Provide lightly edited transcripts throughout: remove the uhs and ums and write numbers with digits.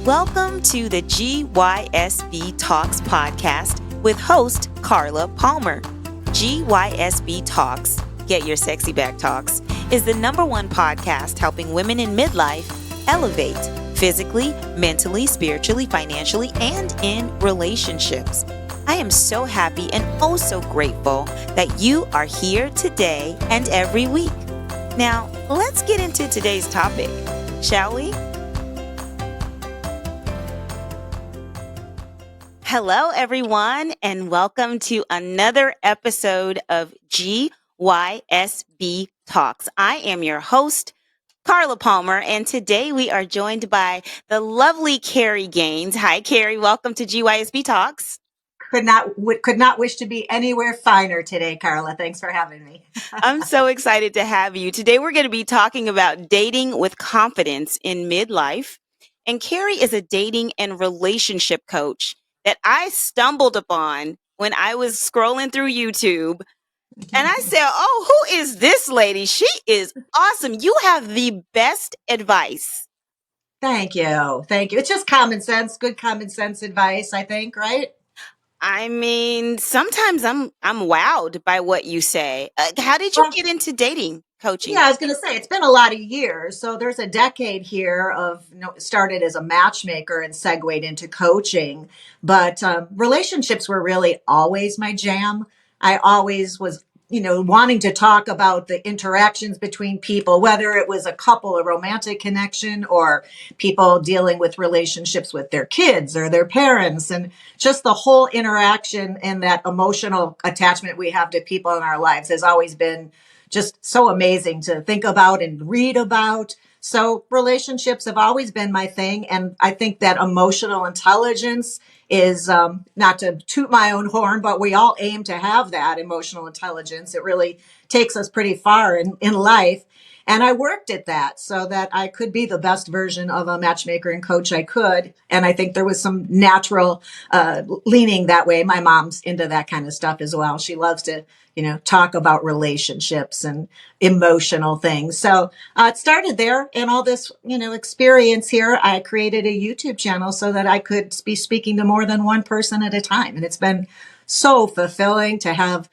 Welcome to the GYSB Talks podcast with host Carla Palmer. GYSB Talks, Get Your Sexy Back Talks, is the #1 podcast helping women in midlife elevate physically, mentally, spiritually, financially, and in relationships. I am so happy and oh so grateful that you are here today and every week. Now, let's get into today's topic, shall we? Hello, everyone, and welcome to another episode of GYSB Talks. I am your host, Carla Palmer, and today we are joined by the lovely Carey Gaynes. Hi, Carey. Welcome to GYSB Talks. Could not wish to be anywhere finer today, Carla. Thanks for having me. I'm so excited to have you. Today we're going to be talking about dating with confidence in midlife. And Carey is a dating and relationship coach that I stumbled upon when I was scrolling through YouTube. And I said, oh, who is this lady? She is awesome. You have the best advice. Thank you. Thank you. It's just common sense, good common sense advice, I think, right? I mean, sometimes I'm wowed by what you say. How did you get into dating coaching? Yeah, I was going to say, it's been a lot of years. So there's a decade here of, started as a matchmaker and segued into coaching. But relationships were really always my jam. I always was, wanting to talk about the interactions between people, whether it was a couple, a romantic connection, or people dealing with relationships with their kids or their parents, and just the whole interaction and that emotional attachment we have to people in our lives has always been just so amazing to think about and read about. So relationships have always been my thing. And I think that emotional intelligence is, not to toot my own horn, but we all aim to have that emotional intelligence. It really takes us pretty far in life. And I worked at that so that I could be the best version of a matchmaker and coach I could. And I think there was some natural leaning that way. My mom's into that kind of stuff as well. She loves to, talk about relationships and emotional things. So it started there, and all this, experience here, I created a YouTube channel so that I could be speaking to more than one person at a time. And it's been so fulfilling to have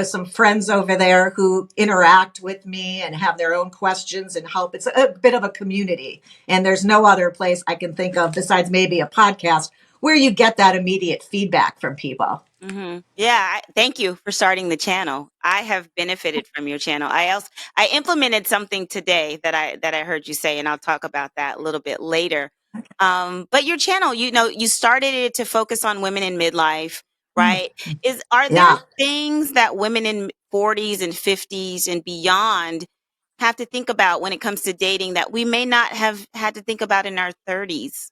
some friends over there who interact with me and have their own questions and help. It's a bit of a community. And there's no other place I can think of besides maybe a podcast where you get that immediate feedback from people. Mm-hmm. Yeah, thank you for starting the channel. I have benefited from your channel. I implemented something today that I heard you say, and I'll talk about that a little bit later. But your channel, you started it to focus on women in midlife, right? Are there things that women in 40s and 50s and beyond have to think about when it comes to dating that we may not have had to think about in our 30s?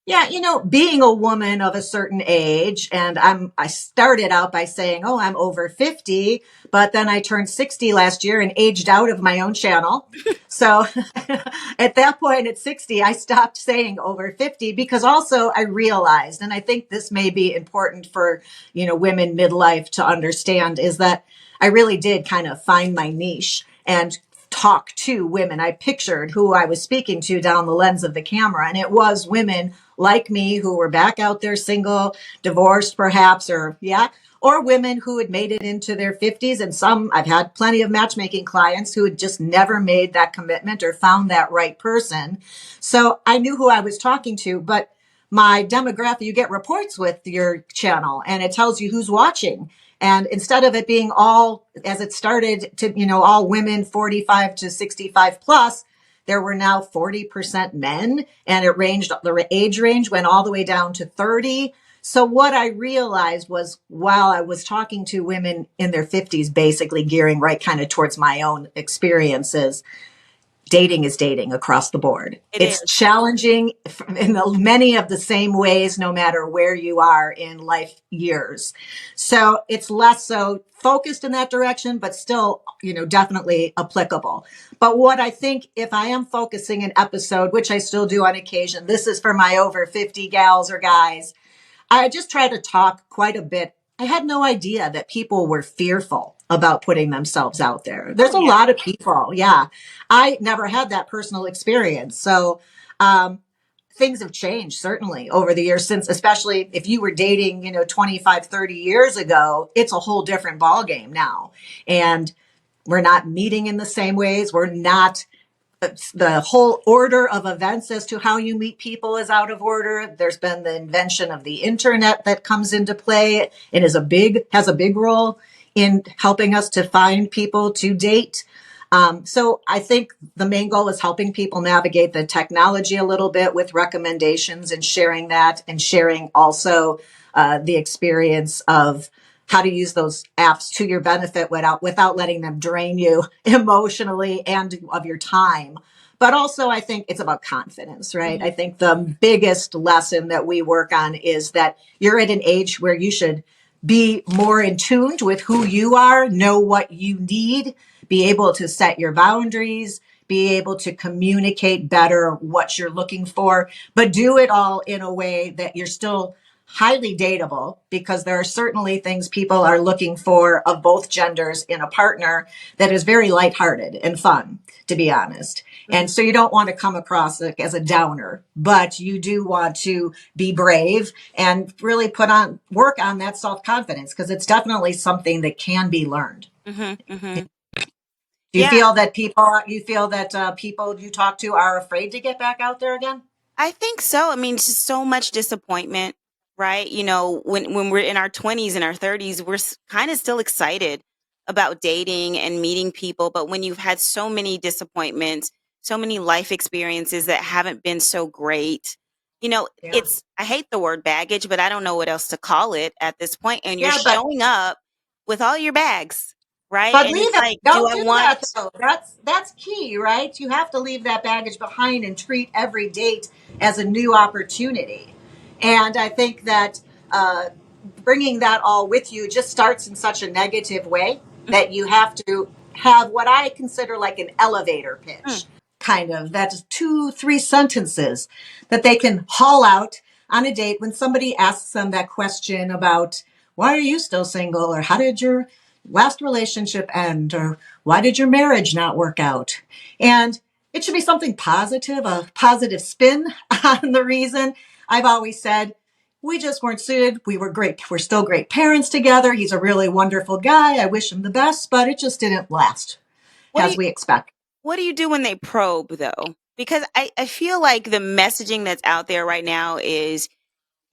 Yeah, being a woman of a certain age, and I started out by saying, oh, I'm over 50, but then I turned 60 last year and aged out of my own channel. So at that point at 60, I stopped saying over 50 because also I realized, and I think this may be important for, women midlife to understand, is that I really did kind of find my niche and talk to women. I pictured who I was speaking to down the lens of the camera, and it was women like me who were back out there single, divorced perhaps, or women who had made it into their 50s. And I've had plenty of matchmaking clients who had just never made that commitment or found that right person. So I knew who I was talking to, but my demographic, you get reports with your channel and it tells you who's watching. And instead of it being all, as it started to, all women 45 to 65 plus, there were now 40% men, and the age range went all the way down to 30. So what I realized was, while I was talking to women in their 50s, basically gearing right kind of towards my own experiences, dating is dating across the board. It's challenging in many of the same ways, no matter where you are in life years. So it's less so focused in that direction, but still, definitely applicable. But what I think, if I am focusing an episode, which I still do on occasion, this is for my over 50 gals or guys, I just try to talk quite a bit. I had no idea that people were fearful about putting themselves out there. There's a lot of people. Yeah. I never had that personal experience. So things have changed certainly over the years since, especially if you were dating, 25, 30 years ago, it's a whole different ballgame now. And we're not meeting in the same ways. We're not the whole order of events as to how you meet people is out of order. There's been the invention of the internet that comes into play and has a big role in helping us to find people to date. So I think the main goal is helping people navigate the technology a little bit with recommendations and sharing that, and sharing also the experience of how to use those apps to your benefit without letting them drain you emotionally and of your time. But also, I think it's about confidence, right? I think the biggest lesson that we work on is that you're at an age where you should be more in tune with who you are, know what you need, be able to set your boundaries, be able to communicate better what you're looking for, but do it all in a way that you're still highly dateable, because there are certainly things people are looking for of both genders in a partner that is very lighthearted and fun, to be honest. And so you don't want to come across as a downer, but you do want to be brave and really work on that self-confidence, because it's definitely something that can be learned. Do you Yeah, feel that people you talk to are afraid to get back out there again? I think so. I mean, it's just so much disappointment, right? When we're in our 20s and our 30s, we're kind of still excited about dating and meeting people. But when you've had so many disappointments, so many life experiences that haven't been so great, Yeah. I hate the word baggage, but I don't know what else to call it at this point. And you're Yeah, but showing up with all your bags, right? But And it's leave it. like, do Don't I do want, that though. That's key, right? You have to leave that baggage behind and treat every date as a new opportunity. And I think that bringing that all with you just starts in such a negative way that you have to have what I consider like an elevator mm, pitch, kind of. That's 2, 3 sentences that they can haul out on a date when somebody asks them that question about, why are you still single? Or how did your last relationship end? Or why did your marriage not work out? And it should be something positive, a positive spin on the reason. I've always said, we just weren't suited. We were great. We're still great parents together. He's a really wonderful guy. I wish him the best, but it just didn't last what do as you, we expect. what do you do when they probe though? Because I feel like the messaging that's out there right now is,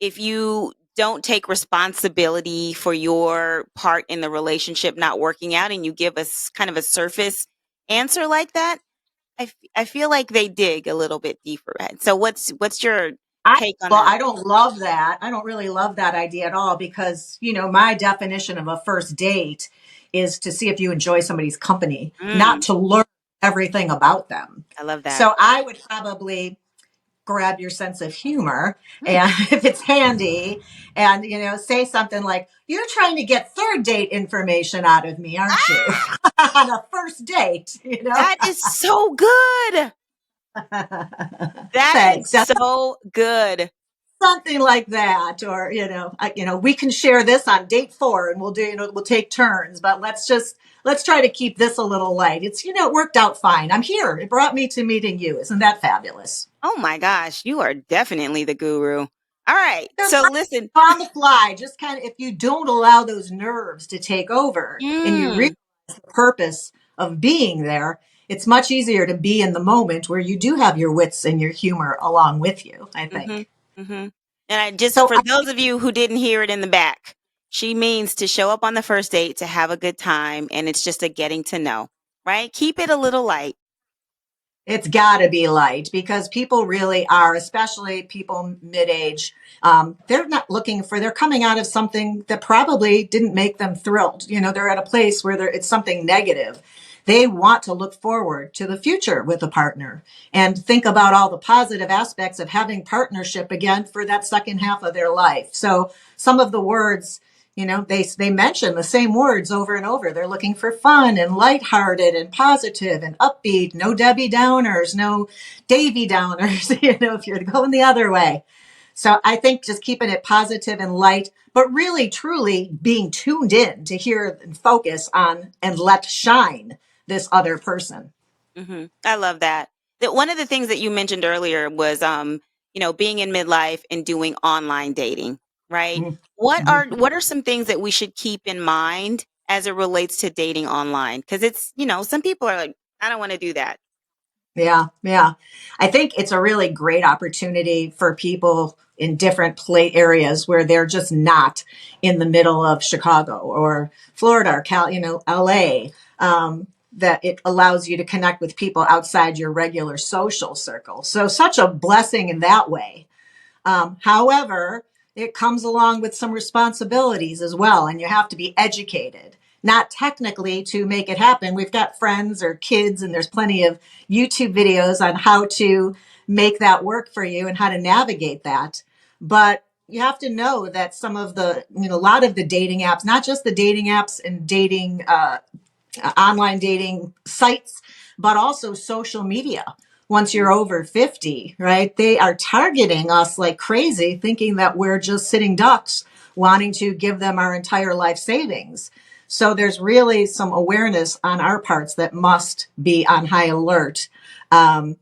if you don't take responsibility for your part in the relationship not working out and you give us kind of a surface answer like that, I feel like they dig a little bit deeper. So what's your take on that? I don't love that. I don't really love that idea at all, because, my definition of a first date is to see if you enjoy somebody's company, not Mm, to learn everything about them. I love that. So I would probably grab your sense of humor, Mm. and if it's handy, and say something like, you're trying to get third date information out of me, aren't you? On a first date. That is so good. That is Thanks. so good. Something like that. Or we can share this on date 4, and we'll take turns, but let's try to keep this a little light. It's it worked out fine. I'm here. It brought me to meeting you. Isn't that fabulous? Oh my gosh, you are definitely the guru. All right. That's So right. listen. On the fly, just kind of, if you don't allow those nerves to take over and you realize Mm, the purpose of being there, it's much easier to be in the moment where you do have your wits and your humor along with you, I mhm, think. mhm. And I just, So for those of you who didn't hear it in the back, she means to show up on the first date to have a good time, and it's just a getting to know, right? Keep it a little light. it's got to be light, because people really are, especially people mid-age. They're coming out of something that probably didn't make them thrilled. They're at a place where it's something negative. They want to look forward to the future with a partner and think about all the positive aspects of having partnership again for that second half of their life. So some of the words, they mention the same words over and over. They're looking for fun and lighthearted and positive and upbeat. No Debbie Downers, no Davy Downers, if you're going the other way. So I think just keeping it positive and light, but really truly being tuned in to hear and focus on and let shine this other person. I love that. That one of the things that you mentioned earlier was being in midlife and doing online dating, right? Mhm. What are some things that we should keep in mind as it relates to dating online? Because it's, some people are like, I don't want to do that. Yeah, yeah. I think it's a really great opportunity for people in different play areas where they're just not in the middle of Chicago or Florida or LA. That it allows you to connect with people outside your regular social circle. So such a blessing in that way. However, it comes along with some responsibilities as well, and you have to be educated. Not technically to make it happen. We've got friends or kids, and there's plenty of YouTube videos on how to make that work for you and how to navigate that. But you have to know that some of a lot of the dating apps, not just the dating apps and dating online dating sites, but also social media. Once you're over 50, right, they are targeting us like crazy, thinking that we're just sitting ducks, wanting to give them our entire life savings. So there's really some awareness on our parts that must be on high alert. And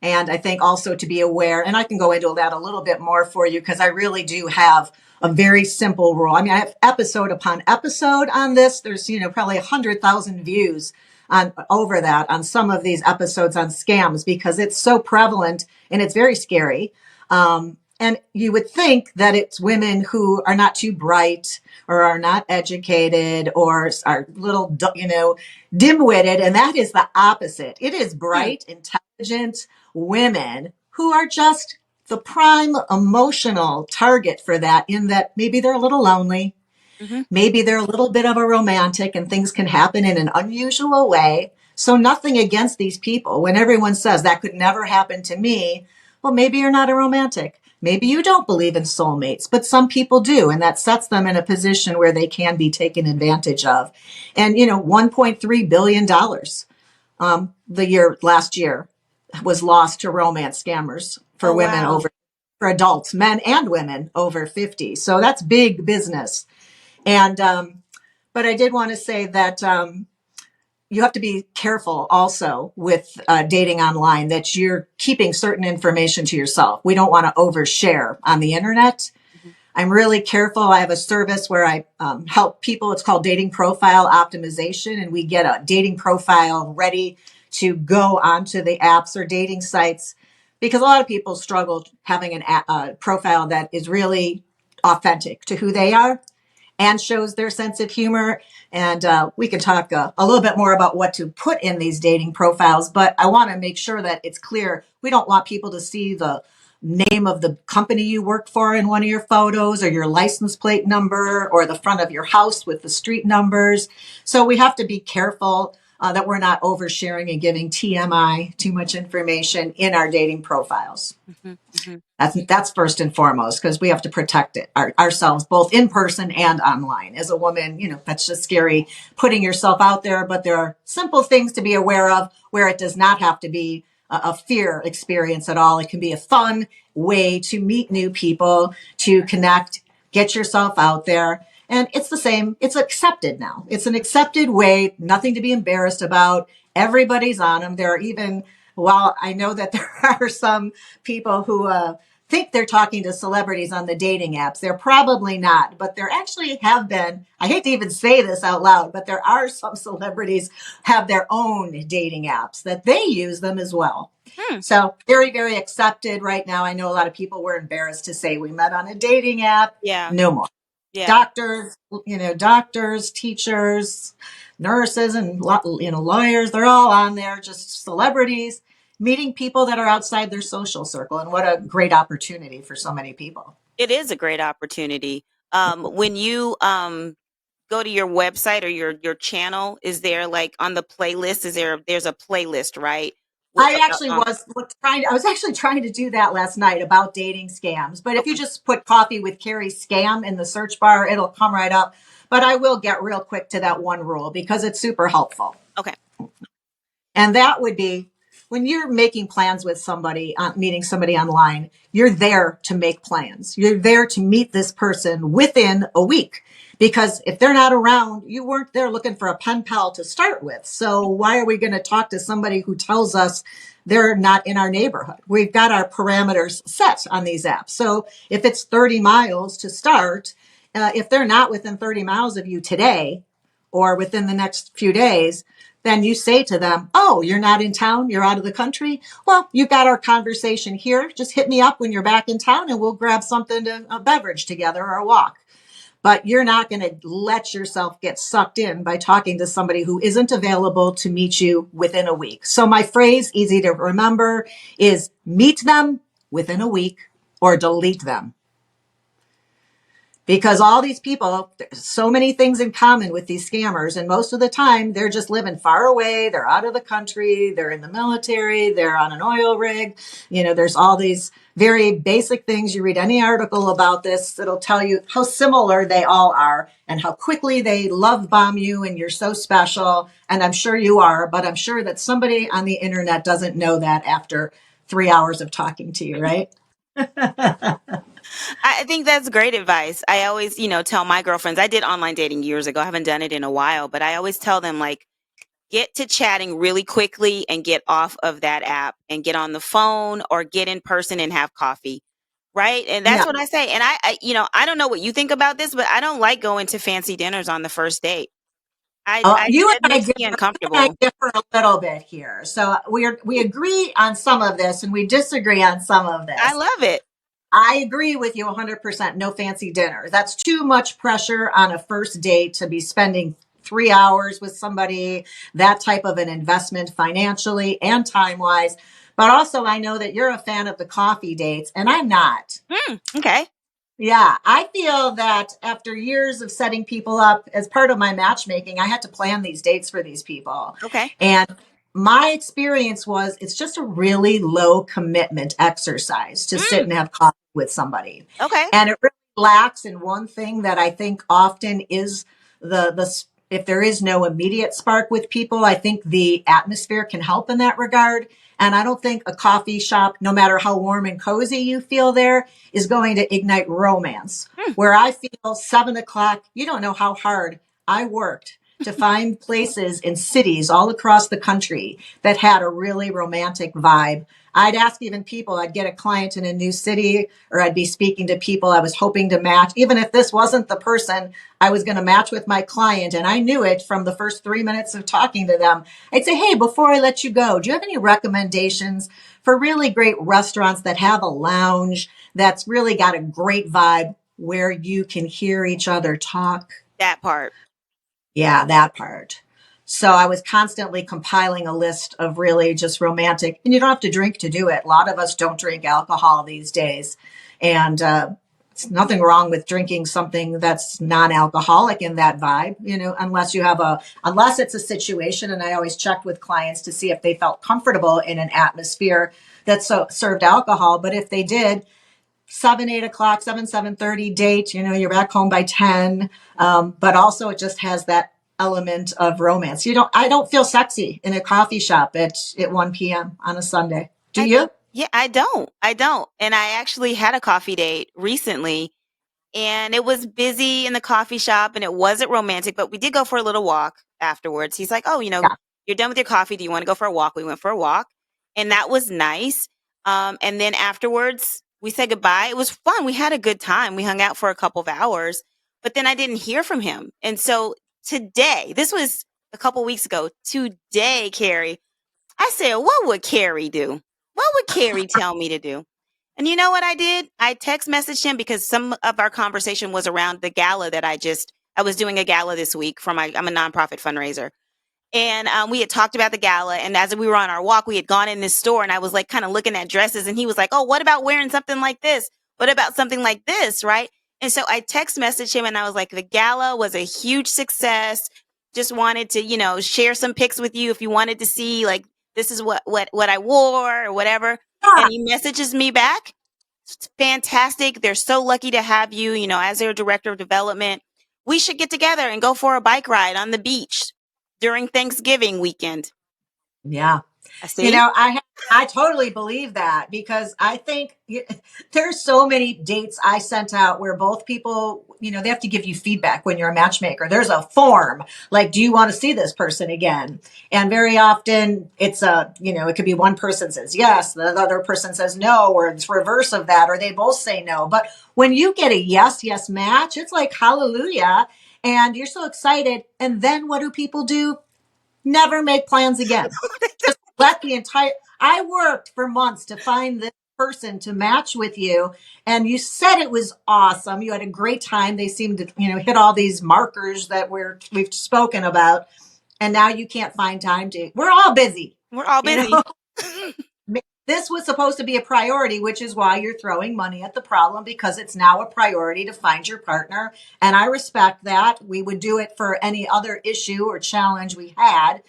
I think also to be aware, and I can go into that a little bit more for you because I really do have a very simple rule. I mean, I have episode upon episode on this. There's, probably 100,000 views on over that on some of these episodes on scams because it's so prevalent and it's very scary. And you would think that it's women who are not too bright or are not educated or are little, dim-witted. And that is the opposite. It is Hmm. bright, intelligent women who are just the prime emotional target for that, in that maybe they're a little lonely. Mm-hmm. Maybe they're a little bit of a romantic and things can happen in an unusual way. So nothing against these people. When everyone says that could never happen to me, well, maybe you're not a romantic. Maybe you don't believe in soulmates, but some people do. And that sets them in a position where they can be taken advantage of. And, $1.3 billion last year was lost to romance scammers for Oh, women wow. for adults, men and women over 50. So that's big business. And, but I did want to say that you have to be careful also with dating online, that you're keeping certain information to yourself. We don't want to overshare on the internet. Mhm. I'm really careful. I have a service where I help people. It's called dating profile optimization, and we get a dating profile ready to go onto the apps or dating sites because a lot of people struggle having a profile that is really authentic to who they are and shows their sense of humor. And we can talk a little bit more about what to put in these dating profiles, but I want to make sure that it's clear. We don't want people to see the name of the company you work for in one of your photos, or your license plate number, or the front of your house with the street numbers. So we have to be careful that we're not oversharing and giving TMI, too much information, in our dating profiles. Mhm, mhm. That's first and foremost, because we have to protect ourselves both in person and online. As a woman, that's just scary putting yourself out there, but there are simple things to be aware of where it does not have to be a fear experience at all. It can be a fun way to meet new people, to connect, get yourself out there. And it's the same. It's accepted now. It's an accepted way, nothing to be embarrassed about. Everybody's on them. There are even, well, I know that there are some people who think they're talking to celebrities on the dating apps. They're probably not, but there actually have been, I hate to even say this out loud, but there are some celebrities have their own dating apps that they use them as well. Hmm. So very, very accepted right now. I know a lot of people were embarrassed to say we met on a dating app. Yeah. No more. Yeah. Doctors, teachers, nurses, and lawyers, they're all on there, just celebrities meeting people that are outside their social circle. And what a great opportunity for so many people. It is a great opportunity. When you go to your website or your channel, is there like on the playlist? There's a playlist, right? With, I was actually trying to do that last night about dating scams. But if you okay. just put coffee with Carey scam in the search bar, it'll come right up. But I will get real quick to that one rule because it's super helpful. Okay. And that would be when you're making plans with somebody, meeting somebody online, you're there to make plans. You're there to meet this person within a week. Because if they're not around, you weren't there looking for a pen pal to start with. So why are we going to talk to somebody who tells us they're not in our neighborhood? We've got our parameters set on these apps. So if it's 30 miles to start, if they're not within 30 miles of you today or within the next few days, then you say to them, oh, you're not in town, you're out of the country. Well, you've got our conversation here. Just hit me up when you're back in town and we'll grab something to a beverage together or a walk. But you're not going to let yourself get sucked in by talking to somebody who isn't available to meet you within a week. So my phrase, easy to remember, is meet them within a week or delete them. Because all these people, so many things in common with these scammers. And most of the time, they're just living far away. They're out of the country. They're in the military. They're on an oil rig. There's all these very basic things. You read any article about this, it'll tell you how similar they all are and how quickly they love bomb you and you're so special. And I'm sure you are, but I'm sure that somebody on the internet doesn't know that after 3 hours of talking to you, right? I think that's great advice. I always, tell my girlfriends, I did online dating years ago. I haven't done it in a while, but I always tell them, like, get to chatting really quickly and get off of that app and get on the phone or get in person and have coffee. Right. And that's Yeah. what I say. And I don't know what you think about this, but I don't like going to fancy dinners on the first date. That makes me You and I uncomfortable. differ a little bit here. So we agree on some of this and we disagree on some of I this. love it. I agree with you 100%. No fancy dinner. That's too much pressure on a first date to be spending 3 hours with somebody, that type of an investment financially and time wise. But also, I know that you're a fan of the coffee dates, and I'm not. Okay. Yeah, I feel that after years of setting people up as part of my matchmaking, I had to plan these dates for these people. Okay. And my experience was it's just a really low commitment exercise to sit Mm, and have coffee with somebody. okay. And it really lacks in one thing that I think often is the if there is no immediate spark with people, I think the atmosphere can help in that regard. And I don't think a coffee shop, no matter how warm and cozy you feel there, is going to ignite romance. Hmm. Where I feel 7 o'clock, you don't know how hard I worked to find places in cities all across the country that had a really romantic vibe. I'd ask even people, I'd get a client in a new city, or I'd be speaking to people I was hoping to match. Even if this wasn't the person I was going to match with my client, and I knew it from the first 3 minutes of talking to them, I'd say, hey, before I let you go, do you have any recommendations for really great restaurants that have a lounge that's really got a great vibe where you can hear each other talk? That part. Yeah, that part. So I was constantly compiling a list of really just romantic, and you don't have to drink to do it. A lot of us don't drink alcohol these days. And it's nothing wrong with drinking something that's non-alcoholic in that vibe, unless it's a situation. And I always checked with clients to see if they felt comfortable in an atmosphere that served alcohol. But if they did, 7, 8 o'clock, 7:30 date, you're back home by 10. But also it just has that element of romance. I don't feel sexy in a coffee shop at 1 p.m. on a Sunday. Do you? Yeah, I don't. I don't. And I actually had a coffee date recently, and it was busy in the coffee shop and it wasn't romantic, but we did go for a little walk afterwards. He's like, "Oh, Yeah. you're done with your coffee. Do you want to go for a walk?" We went for a walk, and that was nice. And then afterwards, we said goodbye. It was fun. We had a good time. We hung out for a couple of hours, but then I didn't hear from him. And so today, this was a couple weeks ago, today, Carey, I said, what would Carey do? What would Carey tell me to do? And you know what I did? I text messaged him because some of our conversation was around the gala that I was doing a gala this week I'm a nonprofit fundraiser. And we had talked about the gala. And as we were on our walk, we had gone in this store and I was like kind of looking at dresses. And he was like, oh, what about wearing something like this? What about something like this? Right. And so I text messaged him and I was like, the gala was a huge success. Just wanted to, share some pics with you if you wanted to see, like, this is what I wore or whatever. Yeah. And he messages me back. It's fantastic. They're so lucky to have you, as their director of development. We should get together and go for a bike ride on the beach during Thanksgiving weekend. Yeah. I see. I I totally believe that because I think there's so many dates I sent out where both people, they have to give you feedback when you're a matchmaker. There's a form like, do you want to see this person again? And very often it's it could be one person says yes, the other person says no, or it's reverse of that, or they both say no. But when you get a yes, yes match, it's like hallelujah. And you're so excited. And then what do people do? Never make plans again. Just let the entire, I worked for months to find this person to match with you. And you said it was awesome. You had a great time. They seemed to, hit all these markers that we've spoken about. And now you can't find time to, we're all busy. We're all busy. This was supposed to be a priority, which is why you're throwing money at the problem, because it's now a priority to find your partner. And I respect that. We would do it for any other issue or challenge we had.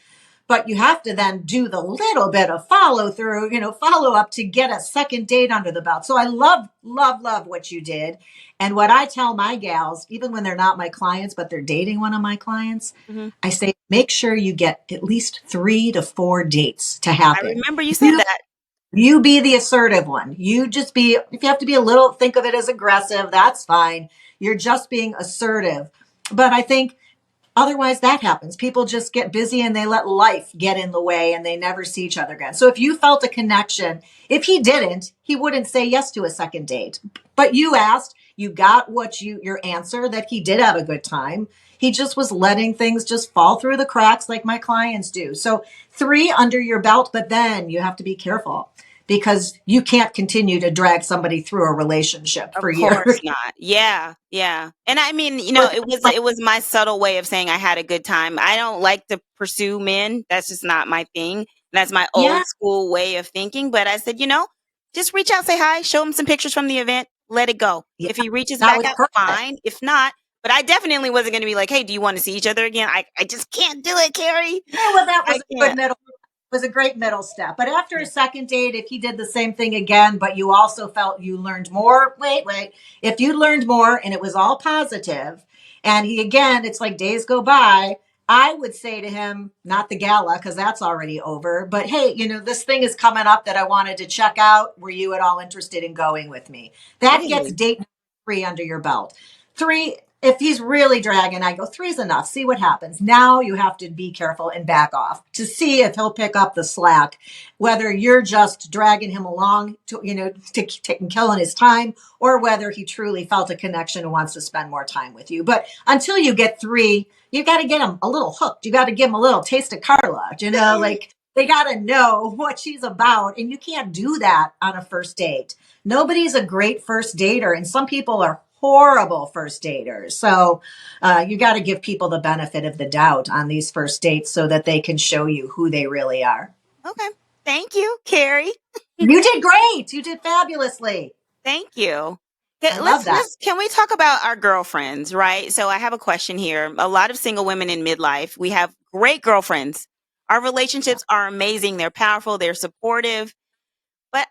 But you have to then do the little bit of follow through, follow up to get a second date under the belt. So I love, love, love what you did. And what I tell my gals, even when they're not my clients, but they're dating one of my clients, I say, make sure you get at least 3 to 4 dates to happen. I remember you said that. You be the assertive one. You just be, if you have to be a little, think of it as aggressive, that's fine. You're just being assertive. But I think otherwise that happens. People just get busy and they let life get in the way and they never see each other again. So if you felt a connection, if he didn't, he wouldn't say yes to a second date. But you asked, you got your answer that he did have a good time. He just was letting things just fall through the cracks like my clients do. So 3 under your belt, but then you have to be careful because you can't continue to drag somebody through a relationship for years. Of course not. Yeah. And I mean, it was my subtle way of saying I had a good time. I don't like to pursue men. That's just not my thing. That's my old school way of thinking. But I said, just reach out, say hi, show him some pictures from the event, let it go. Yeah, if he reaches that back was out, perfect. fine. If not, but I definitely wasn't going to be like, hey, do you want to see each other again? I just can't do it, Carey. Yeah, well, that was a good middle. Was a great middle step. But after a second date, if he did the same thing again, but you also felt you learned more, wait, if you learned more and it was all positive, and he, again, it's like days go by, I would say to him, not the gala, because that's already over, but hey, this thing is coming up that I wanted to check out. Were you at all interested in going with me? That gets date 3 under your belt. 3, if he's really dragging, I go 3's enough. See what happens. Now you have to be careful and back off to see if he'll pick up the slack, whether you're just dragging him along to killing his time, or whether he truly felt a connection and wants to spend more time with you. But until you get 3, you got to get him a little hooked. You got to give him a little taste of Carla, like they got to know what she's about. And you can't do that on a first date. Nobody's a great first dater. And some people are horrible first daters. So you got to give people the benefit of the doubt on these first dates so that they can show you who they really are. Okay. Thank you, Carey. You did great. You did fabulously. Thank you. I love that. Can we talk about our girlfriends, right? So I have a question here. A lot of single women in midlife, we have great girlfriends. Our relationships are amazing. They're powerful. They're supportive. But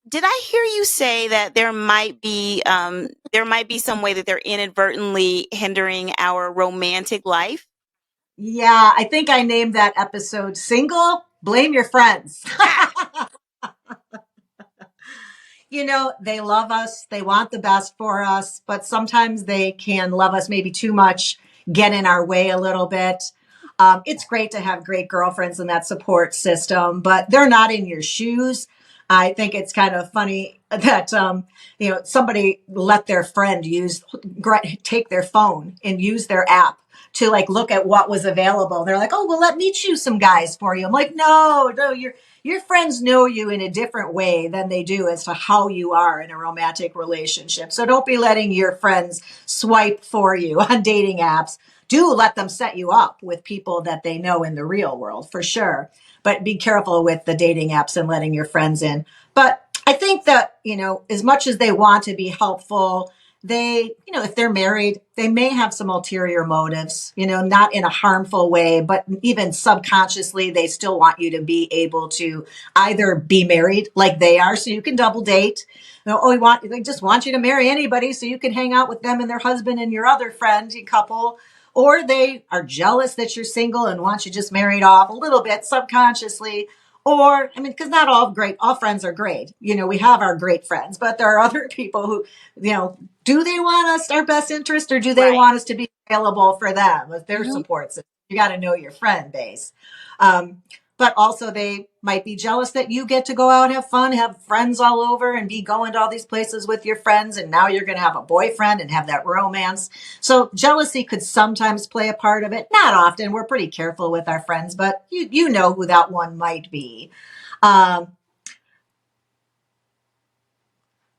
did I hear you say that there might be some way that they're inadvertently hindering our romantic life? Yeah, I think I named that episode Single, Blame Your Friends. They love us. They want the best for us, but sometimes they can love us maybe too much, get in our way a little bit. It's great to have great girlfriends in that support system, but they're not in your shoes. I think it's kind of funny that, somebody let their friend take their phone and use their app to look at what was available. They're like, oh, well, let me choose some guys for you. I'm like, no, your friends know you in a different way than they do as to how you are in a romantic relationship. So don't be letting your friends swipe for you on dating apps. Do let them set you up with people that they know in the real world, for sure. But be careful with the dating apps and letting your friends in. But I think that, as much as they want to be helpful, they, if they're married, they may have some ulterior motives, not in a harmful way, but even subconsciously, they still want you to be able to either be married like they are, so you can double date. They just want you to marry anybody so you can hang out with them and their husband and your other friend, your couple. Or they are jealous that you're single and want you just married off a little bit subconsciously. Or, I mean, because not all friends are great. We have our great friends, but there are other people who, do they want us our best interest, or do they Right. want us to be available for them with their Hmm. support system? You got to know your friend base. Um, but also they might be jealous that you get to go out, have fun, have friends all over, and be going to all these places with your friends. And now you're going to have a boyfriend and have that romance. So jealousy could sometimes play a part of it. Not often. We're pretty careful with our friends, but you know who that one might be. Um,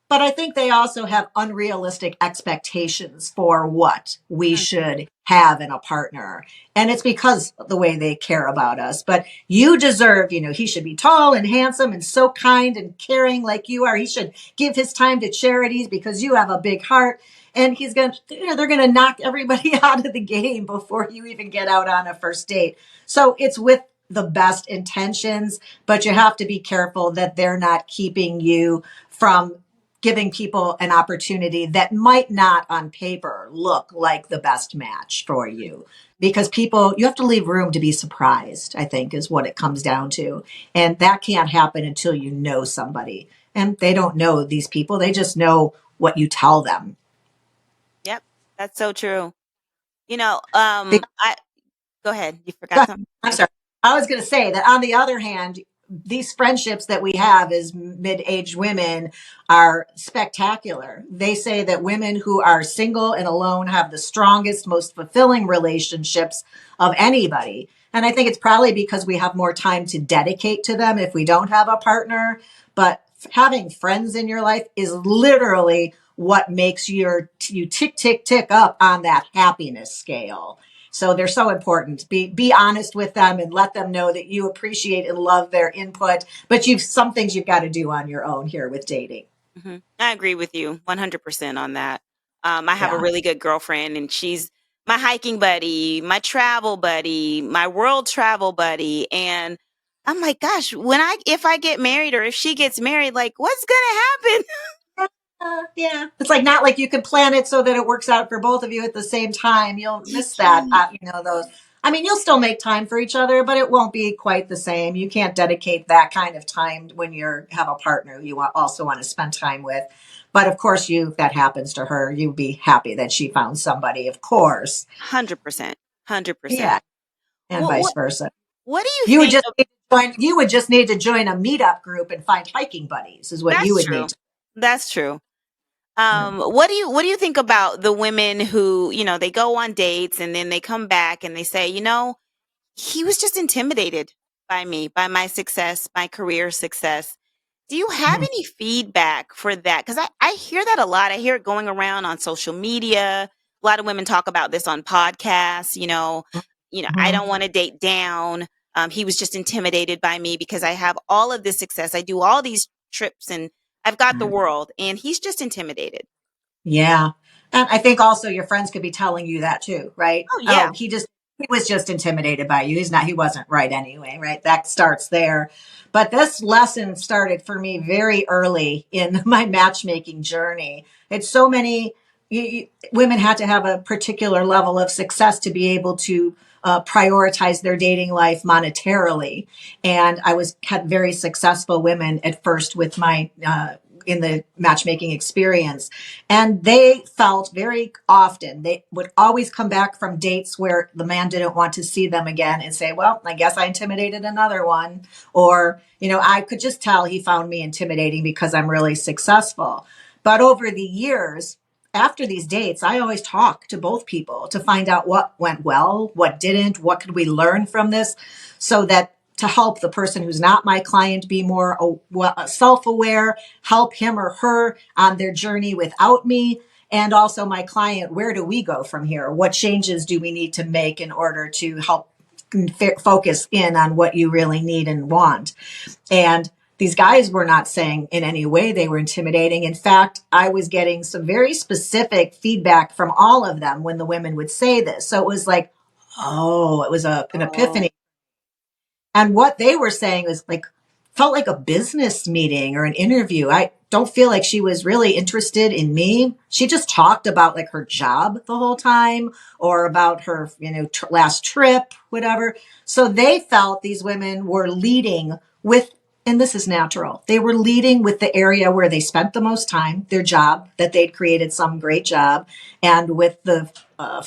but I think they also have unrealistic expectations for what we should have in a partner. And it's because of the way they care about us. But you deserve, he should be tall and handsome and so kind and caring like you are. He should give his time to charities because you have a big heart. And he's going to, they're going to knock everybody out of the game before you even get out on a first date. So it's with the best intentions, but you have to be careful that they're not keeping you from giving people an opportunity that might not on paper look like the best match for you, because you have to leave room to be surprised, I think, is what it comes down to. And that can't happen until you know somebody, and they don't know these people. They just know what you tell them. Yep. That's so true. Be- I go ahead. You forgot something? I'm sorry. I was going to say that on the other hand, these friendships that we have as mid-aged women are spectacular. They say that women who are single and alone have the strongest, most fulfilling relationships of anybody. And I think it's probably because we have more time to dedicate to them if we don't have a partner. But having friends in your life is literally what makes you tick, tick, tick up on that happiness scale. So they're so important. Be honest with them and let them know that you appreciate and love their input. But you've some things you've got to do on your own here with dating. I agree with you 100% on that. I have a Yeah. really good girlfriend, and she's my hiking buddy, my travel buddy, my world travel buddy. And I'm like, gosh, if I get married or if she gets married, like, what's gonna happen? Yeah. It's like not like you can plan it so that it works out for both of you at the same time. You'll You miss that. can't. Those. I mean, you'll still make time for each other, but it won't be quite the same. You can't dedicate that kind of time when you have a partner also want to spend time with. But of course, if that happens to her, you'd be happy that she found somebody, of course. 100%. 100%. Yeah. And What vice what versa. what do you You would think just need to join, you would just need to join a meetup group and find hiking buddies is what you That's would need true. to. That's true. Yeah. What do you think about the women who, they go on dates and then they come back and they say, he was just intimidated by me, by my success, my career success. Do you have Mhm. any feedback for that? Because I hear that a lot. I hear it going around on social media. A lot of women talk about this on podcasts. I Mhm. don't want to date down. He was just intimidated by me because I have all of this success. I do all these trips and I've got the world, and he's just intimidated. Yeah. And I think also your friends could be telling you that too, right? Oh yeah. Oh, he was just intimidated by you. He wasn't right anyway, right? That starts there. But this lesson started for me very early in my matchmaking journey. It's so many women had to have a particular level of success to be able to prioritize their dating life monetarily. And had very successful women at first with my in the matchmaking experience. And they felt very often, they would always come back from dates where the man didn't want to see them again and say, well, I guess I intimidated another one. Or, I could just tell he found me intimidating because I'm really successful. But over the years, after these dates, I always talk to both people to find out what went well, what didn't, what could we learn from this, so that to help the person who's not my client be more self-aware, help him or her on their journey without me, and also my client, where do we go from here? What changes do we need to make in order to help focus in on what you really need and want? And these guys were not saying in any way they were intimidating. In fact, I was getting some very specific feedback from all of them when the women would say this. So it was like, oh, it was an Oh. epiphany. And what they were saying was like, felt like a business meeting or an interview. I don't feel like she was really interested in me. She just talked about like her job the whole time or about her, last trip, whatever. So they felt these women were leading with, and this is natural, they were leading with the area where they spent the most time, their job, that they'd created some great job, and with the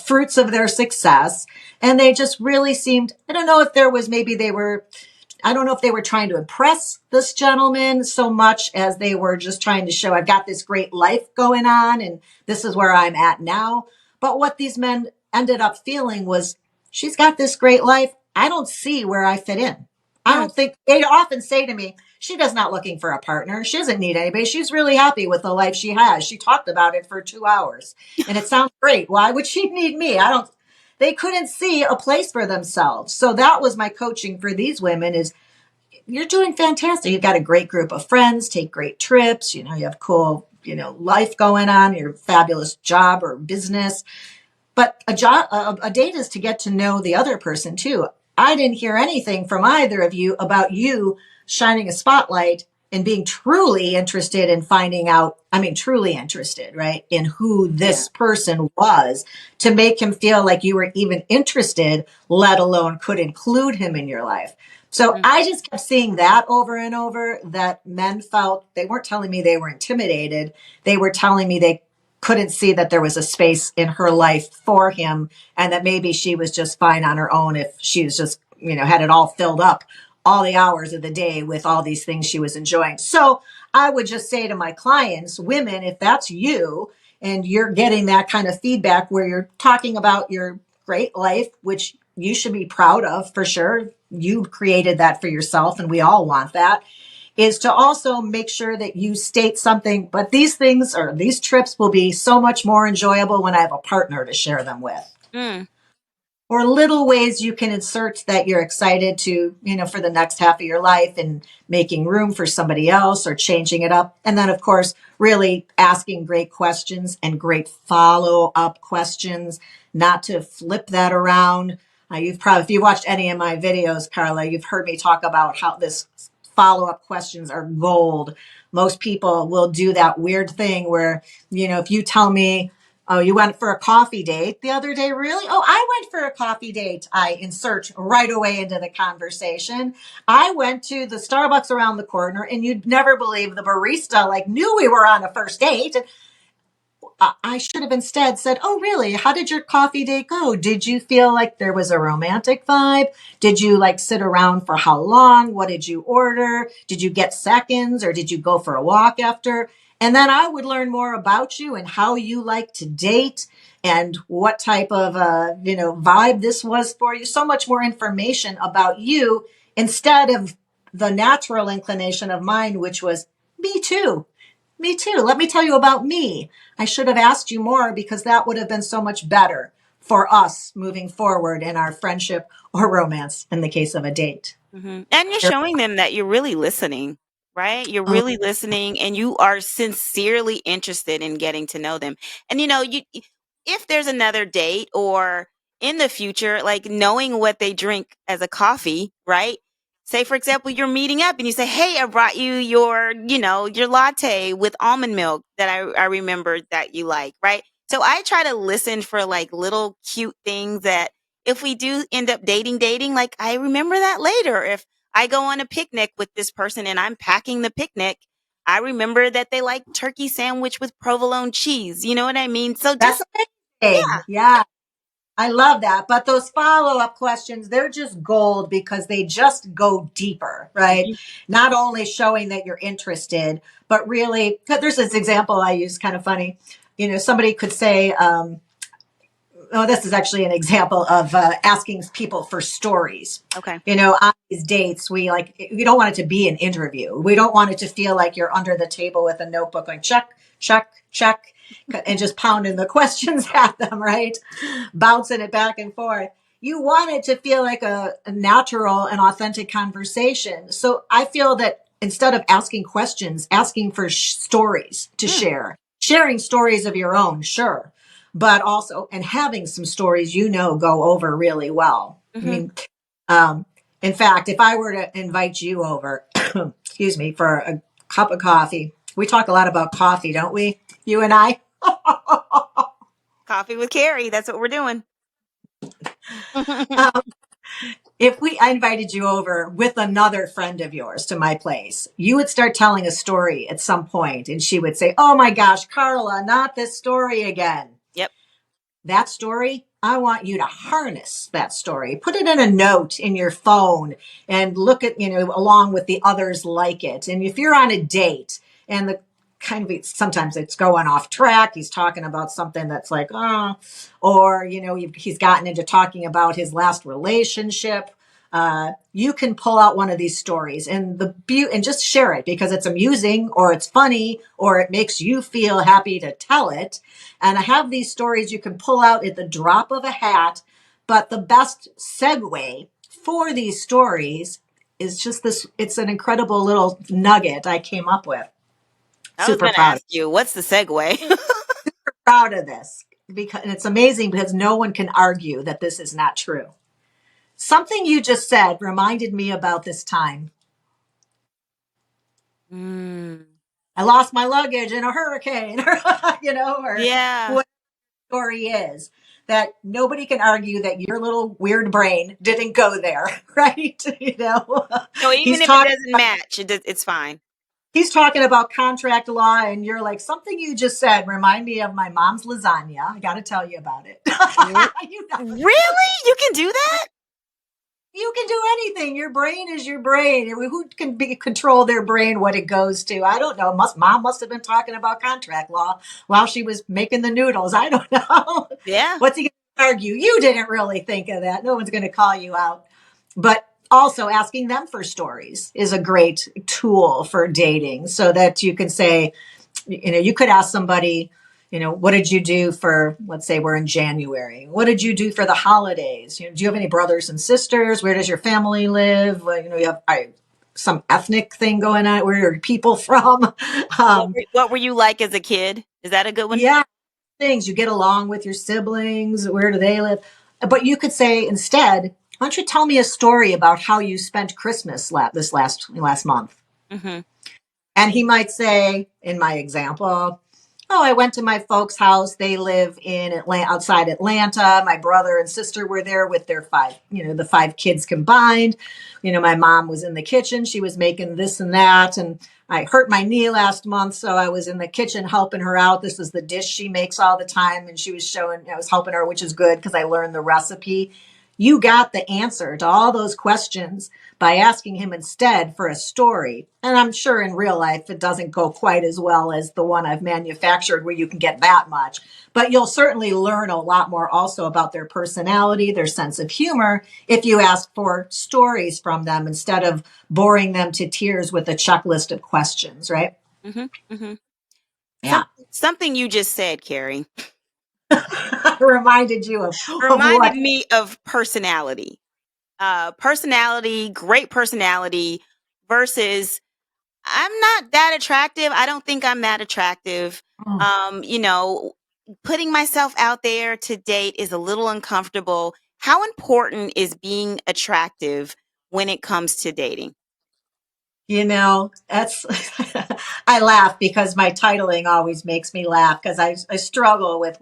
fruits of their success. And they just really seemed, I don't know if there was, maybe they were, I don't know if they were trying to impress this gentleman so much as they were just trying to show, I've got this great life going on and this is where I'm at now. But what these men ended up feeling was, she's got this great life. I don't see where I fit in. I Mm. don't think, they often say to me, she does not looking for a partner. She doesn't need anybody. She's really happy with the life she has. She talked about it for 2 hours and it sounds great. Why would she need me? They couldn't see a place for themselves. So that was my coaching for these women is, you're doing fantastic. You've got a great group of friends, take great trips, you have cool, life going on, your fabulous job or business. But a date is to get to know the other person too. I didn't hear anything from either of you about you shining a spotlight and being truly interested in finding out, truly interested, right, in who this person was to make him feel like you were even interested, let alone could include him in your life. So I just kept seeing that over and over, that men felt, they weren't telling me they were intimidated. They were telling me they couldn't see that there was a space in her life for him and that maybe she was just fine on her own if she was just, had it all filled up all the hours of the day with all these things she was enjoying. So I would just say to my clients, women, if that's you and you're getting that kind of feedback where you're talking about your great life, which you should be proud of for sure. You created that for yourself and we all want that, is to also make sure that you state something, but these things or these trips will be so much more enjoyable when I have a partner to share them with. Mm. Or little ways you can insert that you're excited to, for the next half of your life and making room for somebody else or changing it up. And then, of course, really asking great questions and great follow-up questions, not to flip that around. If you watched any of my videos, Carla, you've heard me talk about how this follow-up questions are gold. Most people will do that weird thing where, if you tell me, oh, you went for a coffee date the other day, really? Oh, I went for a coffee date. I insert right away into the conversation. I went to the Starbucks around the corner and you'd never believe the barista knew we were on a first date. I should have instead said, oh, really? How did your coffee date go? Did you feel like there was a romantic vibe? Did you sit around for how long? What did you order? Did you get seconds or did you go for a walk after? And then I would learn more about you and how you like to date and what type of, vibe this was for you. So much more information about you instead of the natural inclination of mine, which was me too. Me too. Let me tell you about me. I should have asked you more because that would have been so much better for us moving forward in our friendship or romance in the case of a date. Mm-hmm. And you're showing them that you're really listening, right? You're Oh, really listening and you are sincerely interested in getting to know them. And if there's another date or in the future, knowing what they drink as a coffee, right? Say, for example, you're meeting up and you say, hey, I brought you your latte with almond milk that I remembered that you like, right? So I try to listen for little cute things that if we do end up dating, I remember that later. If I go on a picnic with this person and I'm packing the picnic, I remember that they like turkey sandwich with provolone cheese. You know what I mean? So that's just, amazing. Yeah, I love that. But those follow-up questions, they're just gold because they just go deeper, right? yeah. Not only showing that you're interested, but really, there's this example I use, kind of funny. Somebody could say, oh, this is actually an example of asking people for stories. Okay. On these dates, we don't want it to be an interview. We don't want it to feel like you're under the table with a notebook, check, check, check, and just pounding the questions at them, right? Bouncing it back and forth. You want it to feel like a natural and authentic conversation. So I feel that instead of asking questions, asking for stories to Mm. share, sharing stories of your own, sure, but also, and having some stories, go over really well. Mm-hmm. In fact, if I were to invite you over, excuse me, for a cup of coffee, we talk a lot about coffee, don't we? You and I? Coffee with Carey. That's what we're doing. Um, If I invited you over with another friend of yours to my place, you would start telling a story at some point, and she would say, "Oh my gosh, Carla, not this story again." Yep. That story, I want you to harness that story. Put it in a note in your phone and look at, along with the others like it. And if you're on a date and the kind of sometimes it's going off track, he's talking about something that's like, oh, or, he's gotten into talking about his last relationship. You can pull out one of these stories and and just share it because it's amusing or it's funny or it makes you feel happy to tell it. And I have these stories you can pull out at the drop of a hat. But the best segue for these stories is just this. It's an incredible little nugget I came up with. I was Super going to proud. ask you, what's the segue? Proud of this because and it's amazing because no one can argue that this is not true. Something you just said reminded me about this time. Mm, I lost my luggage in a hurricane, or yeah. what the story is. That nobody can argue that your little weird brain didn't go there, right? No, even He's if it talking. doesn't match, it's fine. He's talking about contract law, and you're like, something you just said remind me of my mom's lasagna. I got to tell you about it. you know, Really? You can do that? you can do anything. Your brain is your brain. Who can control their brain, what it goes to? I don't know. Mom must have been talking about contract law while she was making the noodles. I don't know. Yeah. What's he going to argue? You didn't really think of that. No one's going to call you out. But also asking them for stories is a great tool for dating so that you can say, you could ask somebody, what did you do for, let's say we're in January. What did you do for the holidays? Do you have any brothers and sisters? Where does your family live? Well, you have some ethnic thing going on. Where are people from? What were you like as a kid? Is that a good one? Yeah, things you get along with your siblings. Where do they live? But you could say instead, why don't you tell me a story about how you spent Christmas this last month? Mm-hmm. And he might say, in my example, oh, I went to my folks' house. They live in Atlanta, outside Atlanta. My brother and sister were there with their the 5 kids combined. My mom was in the kitchen. She was making this and that. And I hurt my knee last month. So I was in the kitchen helping her out. This is the dish she makes all the time. And she was I was helping her, which is good because I learned the recipe. You got the answer to all those questions by asking him instead for a story. And I'm sure in real life it doesn't go quite as well as the one I've manufactured where you can get that much. But you'll certainly learn a lot more also about their personality, their sense of humor, if you ask for stories from them instead of boring them to tears with a checklist of questions, right? Mm-hmm. Mm-hmm. Yeah. Something you just said, Carey, Reminded you of reminded what? me of personality. Personality, great personality versus I'm not that attractive. I don't think I'm that attractive. Oh, You know, putting myself out there to date is a little uncomfortable. How important is being attractive when it comes to dating? that's, I laugh because my titling always makes me laugh because I struggle with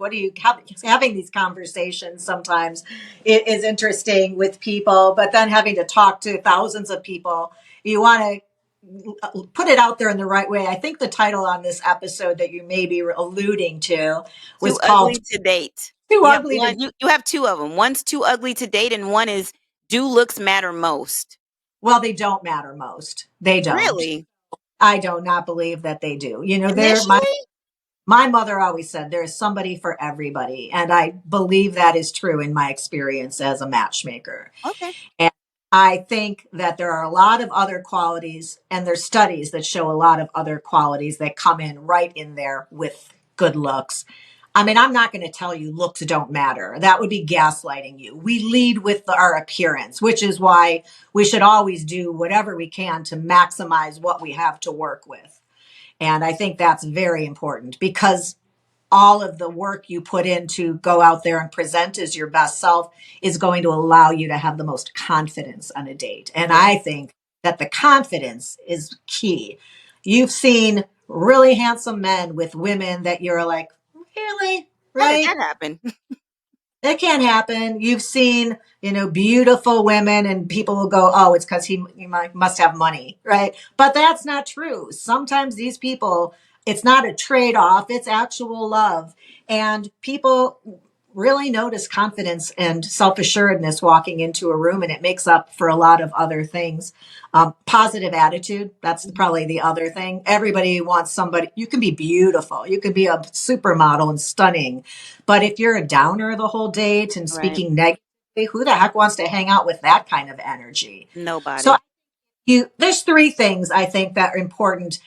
having these conversations sometimes it is interesting with people, but then having to talk to thousands of people, you want to put it out there in the right way. I think the title on this episode that you may be alluding to Too was called ugly to date. Too You have Ugly to. one. You have two of them. One's too ugly to date, and one is do looks matter most. Well, they don't matter most. They don't. Really? I do not believe that they do. Initially? My mother always said there is somebody for everybody. And I believe that is true in my experience as a matchmaker. Okay. And I think that there are a lot of other qualities, and there's studies that show a lot of other qualities that come in right in there with good looks. I mean, I'm not going to tell you looks don't matter. That would be gaslighting you. We lead with our appearance, which is why we should always do whatever we can to maximize what we have to work with. And I think that's very important because all of the work you put in to go out there and present as your best self is going to allow you to have the most confidence on a date. And Yeah. I think that the confidence is key. You've seen really handsome men with women that you're like, really? How did Right? that happen? It can happen. You've seen, beautiful women and people will go, oh, it's because must have money, right? But that's not true. Sometimes these people, it's not a trade-off, it's actual love. And people really notice confidence and self-assuredness walking into a room, and it makes up for a lot of other things. Positive attitude, that's probably the other thing. Everybody wants somebody, you can be beautiful, you can be a supermodel and stunning, but if you're a downer the whole date and Right. speaking negatively, who the heck wants to hang out with that kind of energy? So Nobody. there's three things I think that are important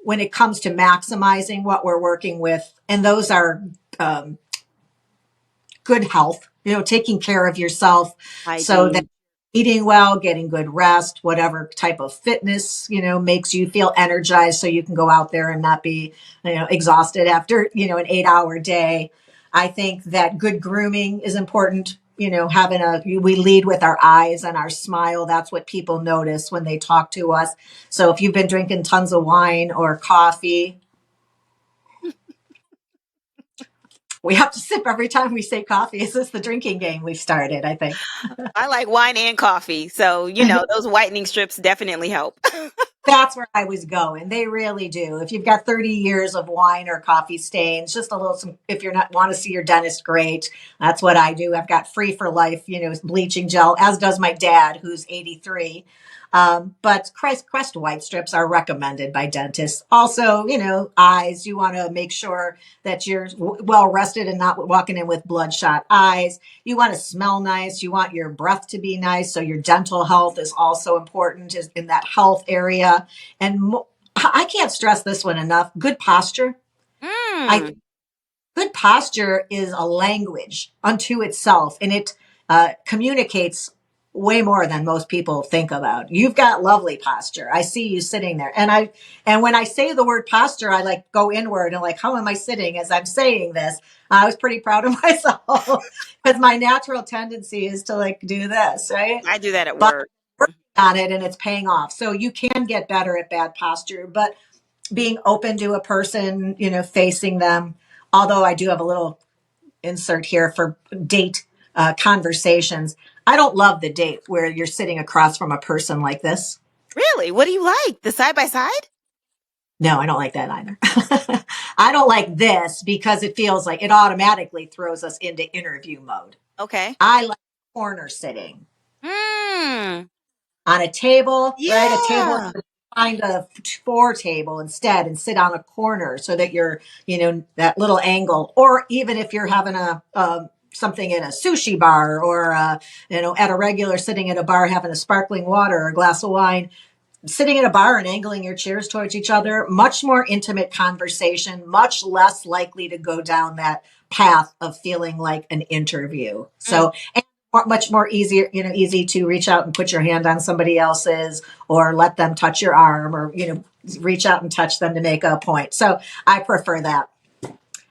when it comes to maximizing what we're working with, and those are um, good health, taking care of yourself so that Hygiene. eating well, getting good rest, whatever type of fitness, makes you feel energized so you can go out there and not be, exhausted after, an 8-hour day. I think that good grooming is important. We lead with our eyes and our smile. That's what people notice when they talk to us. So if you've been drinking tons of wine or coffee, we have to sip every time we say coffee. Is this the drinking game we've started? I think. I like wine and coffee. So, those whitening strips definitely help. That's where I was going. They really do. If you've got 30 years of wine or coffee stains, just a little, if you're not want to see your dentist, great. That's what I do. I've got Free for Life, bleaching gel, as does my dad, who's 83. But Crest white strips are recommended by dentists. Also, eyes, you want to make sure that you're well rested and not walking in with bloodshot eyes. You want to smell nice. You want your breath to be nice. So your dental health is also important in that health area. And I can't stress this one enough. Good posture. I Mm, Good posture is a language unto itself, and it communicates way more than most people think about. You've got lovely posture. I see you sitting there, and when I say the word posture, I like go inward and like, how am I sitting as I'm saying this? I was pretty proud of myself because my natural tendency is to like do this, right? I do that at But work. working on it, and it's paying off. So you can get better at bad posture, but being open to a person, facing them. Although I do have a little insert here for date conversations. I don't love the date where you're sitting across from a person like this. Really? What do you like? The side by side? No, I don't like that either. I don't like this because it feels like it automatically throws us into interview mode. Okay. I like corner sitting Mm, on a table, right? A table, yeah. find a four table instead and sit on a corner so that you're, that little angle. Or even if you're having something in a sushi bar or, at a regular sitting at a bar having a sparkling water or a glass of wine, sitting at a bar and angling your chairs towards each other, much more intimate conversation, much less likely to go down that path of feeling like an interview. Mm, So, and much more easier, easy to reach out and put your hand on somebody else's or let them touch your arm or, reach out and touch them to make a point. So I prefer that.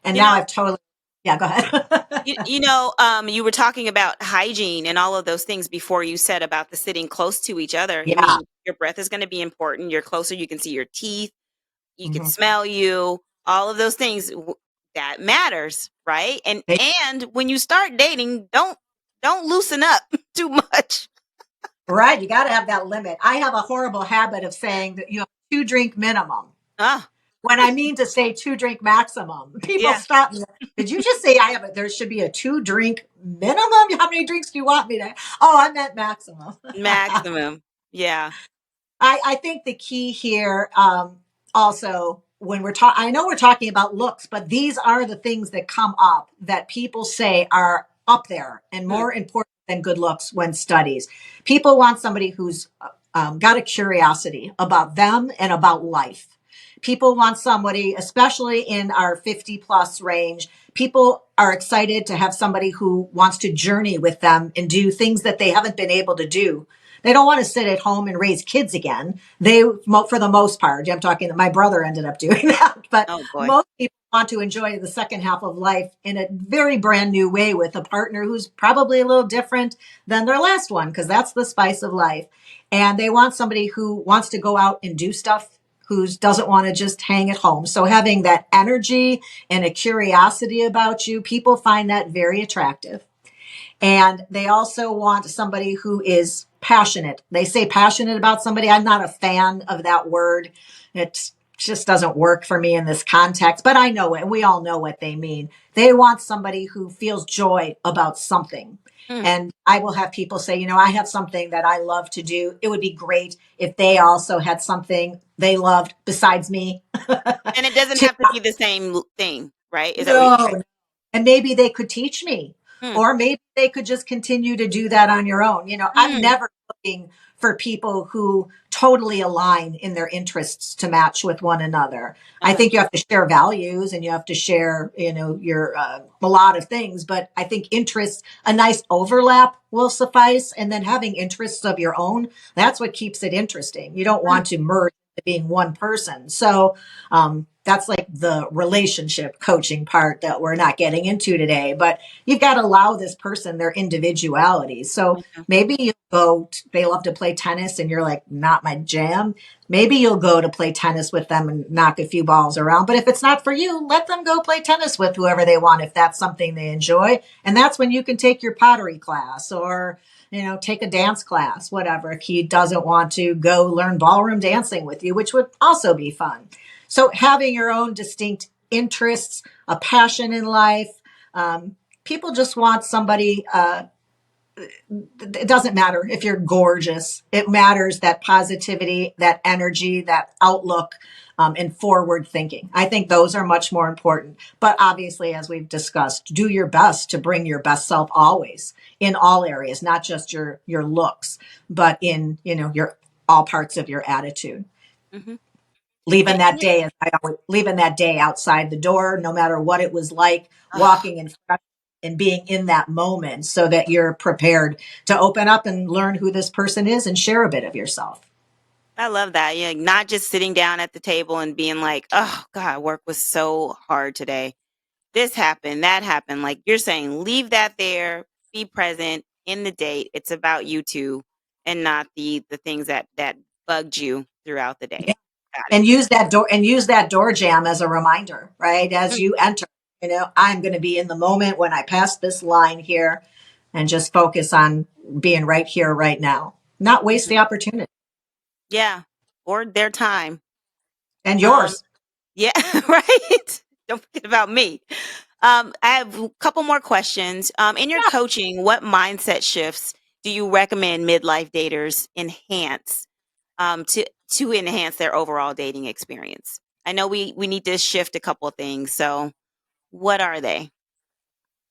And you now know, I've totally, yeah, go ahead. you were talking about hygiene and all of those things before you said about the sitting close to each other. I Yeah. mean, your breath is going to be important. You're closer. You can see your teeth. You can Mhm. smell you. All of those things that matters, right? And when you start dating, don't loosen up too much. Right. You got to have that limit. I have a horrible habit of saying that you have 2 drink minimum. Ah, When I mean to say 2 drink maximum, people yeah, stop me. Did you just say there should be a 2 drink minimum? How many drinks do you want me to? Oh, I meant maximum. maximum. Yeah. I think the key here, also, when I know we're talking about looks, but these are the things that come up that people say are up there and Mm, more important than good looks when studies. People want somebody who's got a curiosity about them and about life. People want somebody, especially in our 50 plus range, people are excited to have somebody who wants to journey with them and do things that they haven't been able to do. They don't want to sit at home and raise kids again. For the most part, I'm talking that my brother ended up doing that, but oh boy. most people want to enjoy the second half of life in a very brand new way with a partner who's probably a little different than their last one, because that's the spice of life. And they want somebody who wants to go out and do stuff who doesn't want to just hang at home. So having that energy and a curiosity about you, people find that very attractive. And they also want somebody who is passionate. They say passionate about somebody. I'm not a fan of that word. It just doesn't work for me in this context, but I know it, and we all know what they mean. They want somebody who feels joy about something. Mm. And I will have people say, I have something that I love to do. It would be great if they also had something they loved besides me. And it doesn't to, have to be the same thing, right? Is that what you're saying? no, and maybe they could teach me, Mm. or maybe they could just continue to do that on your own. I'm Mm. never looking for people who totally align in their interests to match with one another. I Okay. think you have to share values and you have to share, your a lot of things, but I think interests, a nice overlap will suffice. And then having interests of your own, that's what keeps it interesting. You don't Mm. want to merge into being one person. So, that's like the relationship coaching part that we're not getting into today, but you've got to allow this person their individuality. So Okay. maybe you go, they love to play tennis and you're like, not my jam. Maybe you'll go to play tennis with them and knock a few balls around. But if it's not for you, let them go play tennis with whoever they want, if that's something they enjoy. And that's when you can take your pottery class or, take a dance class, whatever, if he doesn't want to go learn ballroom dancing with you, which would also be fun. So having your own distinct interests, a passion in life, people just want somebody, it doesn't matter if you're gorgeous. It matters that positivity, that energy, that outlook, and forward thinking. I think those are much more important. But obviously, as we've discussed, do your best to bring your best self always in all areas, not just your looks, but in, your all parts of your attitude. Mm-hmm. Leaving And, that day, as I always, leaving that day outside the door, no matter what it was like, oh, walking in front and being in that moment so that you're prepared to open up and learn who this person is and share a bit of yourself. I love that. Yeah, not just sitting down at the table and being like, "Oh God, work was so hard today. This happened, that happened." Like you're saying, leave that there. Be present in the date. It's about you two, and not the things that bugged you throughout the day. Yeah. Got it. And use that door jam as a reminder, right? As Mm. you enter, I'm going to be in the moment when I pass this line here and just focus on being right here, right now. Not waste Mhm. the opportunity. Yeah, or their time. And Um, yours. yeah, right. Don't forget about me. I have a couple more questions. In your Yeah. coaching, what mindset shifts do you recommend midlife daters enhance to enhance their overall dating experience? I know we need to shift a couple of things. So, what are they?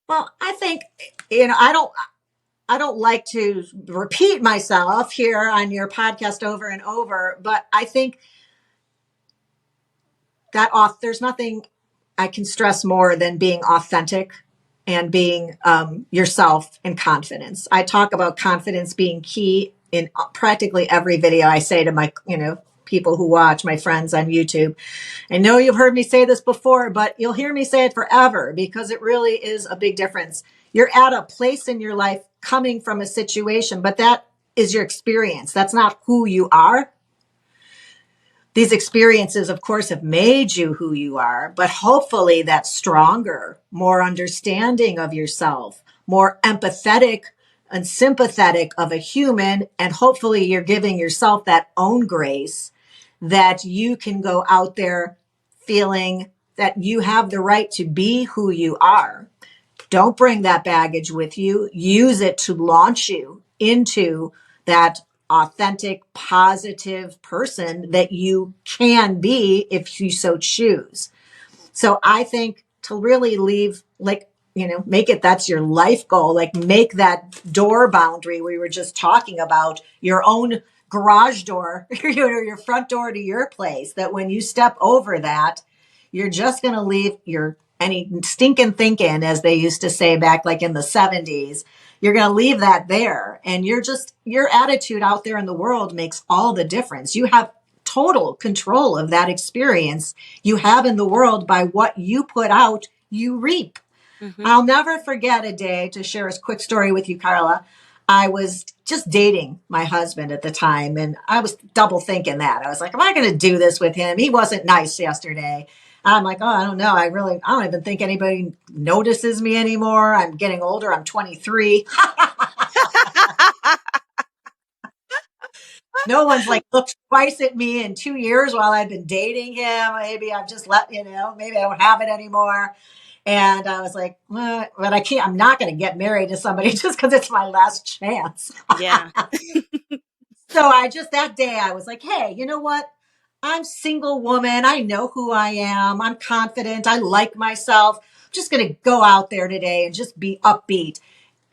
Well, I think, I don't like to repeat myself here on your podcast over and over, but I think there's nothing I can stress more than being authentic and being yourself and confidence. I talk about confidence being key in practically every video I say to my, people who watch, my friends on YouTube. I know you've heard me say this before, but you'll hear me say it forever because it really is a big difference. You're at a place in your life coming from a situation, but that is your experience. That's not who you are. These experiences, of course, have made you who you are, but hopefully that's stronger, more understanding of yourself, more empathetic and sympathetic of a human. And hopefully you're giving yourself that own grace that you can go out there feeling that you have the right to be who you are. Don't bring that baggage with you. Use it to launch you into that authentic, positive person that you can be if you so choose. So I think to really leave, like, make it that's your life goal, like make that door boundary we were just talking about, your own garage door, your front door to your place, that when you step over that, you're just going to leave your any stinking thinking, as they used to say back like in the 70s. You're going to leave that there. And your attitude out there in the world makes all the difference. You have total control of that experience you have in the world. By what you put out, you reap. Hmm. I'll never forget a day, to share a quick story with you, Carla. I was just dating my husband at the time, and I was double thinking that. I was like, am I going to do this with him? He wasn't nice yesterday. I'm like, oh, I don't know. I don't even think anybody notices me anymore. I'm getting older. I'm 23. No one's like looked twice at me in 2 years while I've been dating him. Maybe I've just maybe I don't have it anymore. And I was like, but I can't, I'm not going to get married to somebody just because it's my last chance. Yeah. So that day I was like, hey, you know what? I'm single woman. I know who I am. I'm confident. I like myself. I'm just going to go out there today and just be upbeat.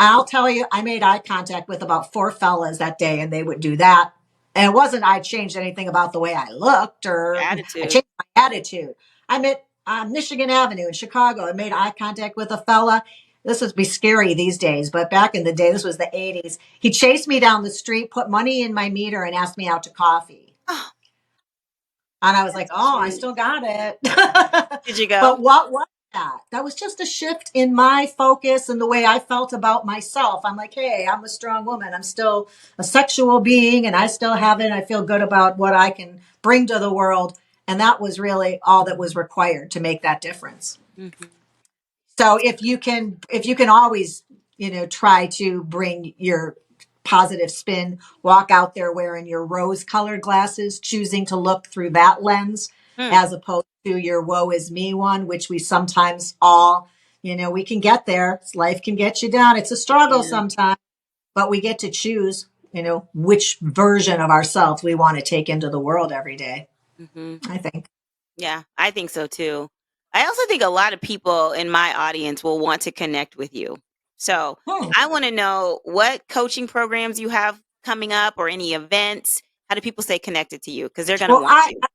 I'll tell you, I made eye contact with about 4 fellas that day, and they would do that. And it wasn't I changed anything about the way I looked or I Attitude. changed my attitude. I met on Michigan Avenue in Chicago. I made eye contact with a fella. This would be scary these days, but back in the day, this was the 80s. He chased me down the street, put money in my meter, and asked me out to coffee. Oh, And I was like, that's oh, I cute. still got it. Did you go? But what was that? That was just a shift in my focus and the way I felt about myself. I'm like, hey, I'm a strong woman. I'm still a sexual being and I still have it. I feel good about what I can bring to the world. And that was really all that was required to make that difference. Mm-hmm. So if you can always, try to bring your positive spin, walk out there wearing your rose colored glasses, choosing to look through that lens Hmm. as opposed to your woe is me one, which we sometimes all, we can get there. Life can get you down. It's a struggle Yeah. sometimes, but we get to choose, which version of ourselves we want to take into the world every day, Mm-hmm. I think. Yeah, I think so too. I also think a lot of people in my audience will want to connect with you. So Hmm. I want to know what coaching programs you have coming up or any events. How do people stay connected to you? Because they're going to Well, want to.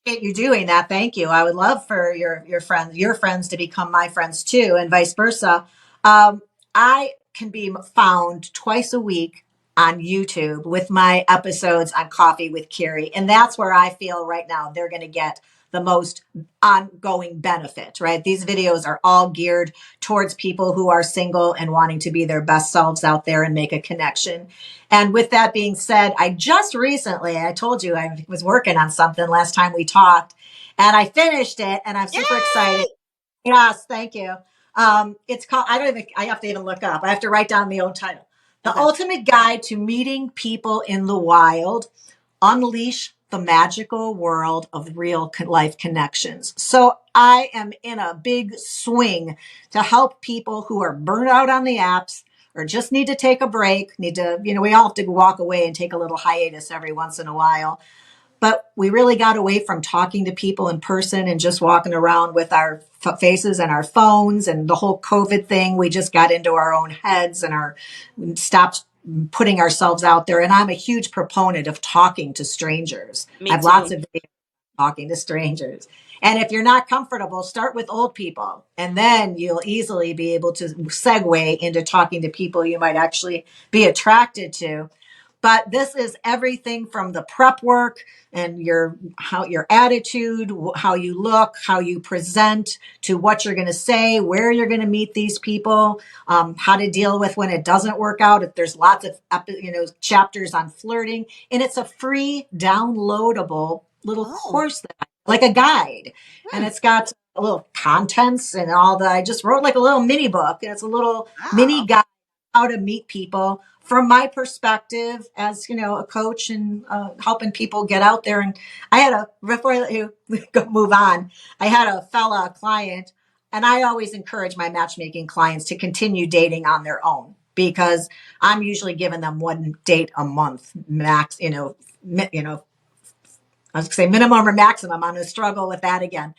appreciate you doing that. Thank you. I would love for your friends to become my friends too, and vice versa. I can be found twice a week on YouTube with my episodes on Coffee with Carey, and that's where I feel right now they're going to get the most ongoing benefit. Right, these videos are all geared towards people who are single and wanting to be their best selves out there and make a connection. And with that being said, I just recently, I told you I was working on something last time we talked, and I finished it, and I'm super excited. Yay! Yes, thank you. It's called, I have to even look up. I have to write down the old title. The Okay. Ultimate Guide to Meeting People in the Wild, Unleash the Magical World of Real Life Connections. So I am in a big swing to help people who are burnt out on the apps or just need to take a break, we all have to walk away and take a little hiatus every once in a while. But we really got away from talking to people in person and just walking around with our faces and our phones and the whole COVID thing. We just got into our own heads and stopped putting ourselves out there. And I'm a huge proponent of talking to strangers. I Me have lots too. of videos talking to strangers. And if you're not comfortable, start with old people. And then you'll easily be able to segue into talking to people you might actually be attracted to. But this is everything from the prep work and your attitude, how you look, how you present, to what you're going to say, where you're going to meet these people, how to deal with when it doesn't work out. If there's lots of chapters on flirting, and it's a free downloadable little Oh. course like a guide, and Hmm. it's got a little contents and all that. I just wrote like a little mini book, and it's a little mini Wow. guide how to meet people from my perspective as a coach and helping people get out there. And I had before you move on, I had a fella client, and I always encourage my matchmaking clients to continue dating on their own because I'm usually giving them one date a month max. I was going to say minimum or maximum. I'm going to struggle with that again.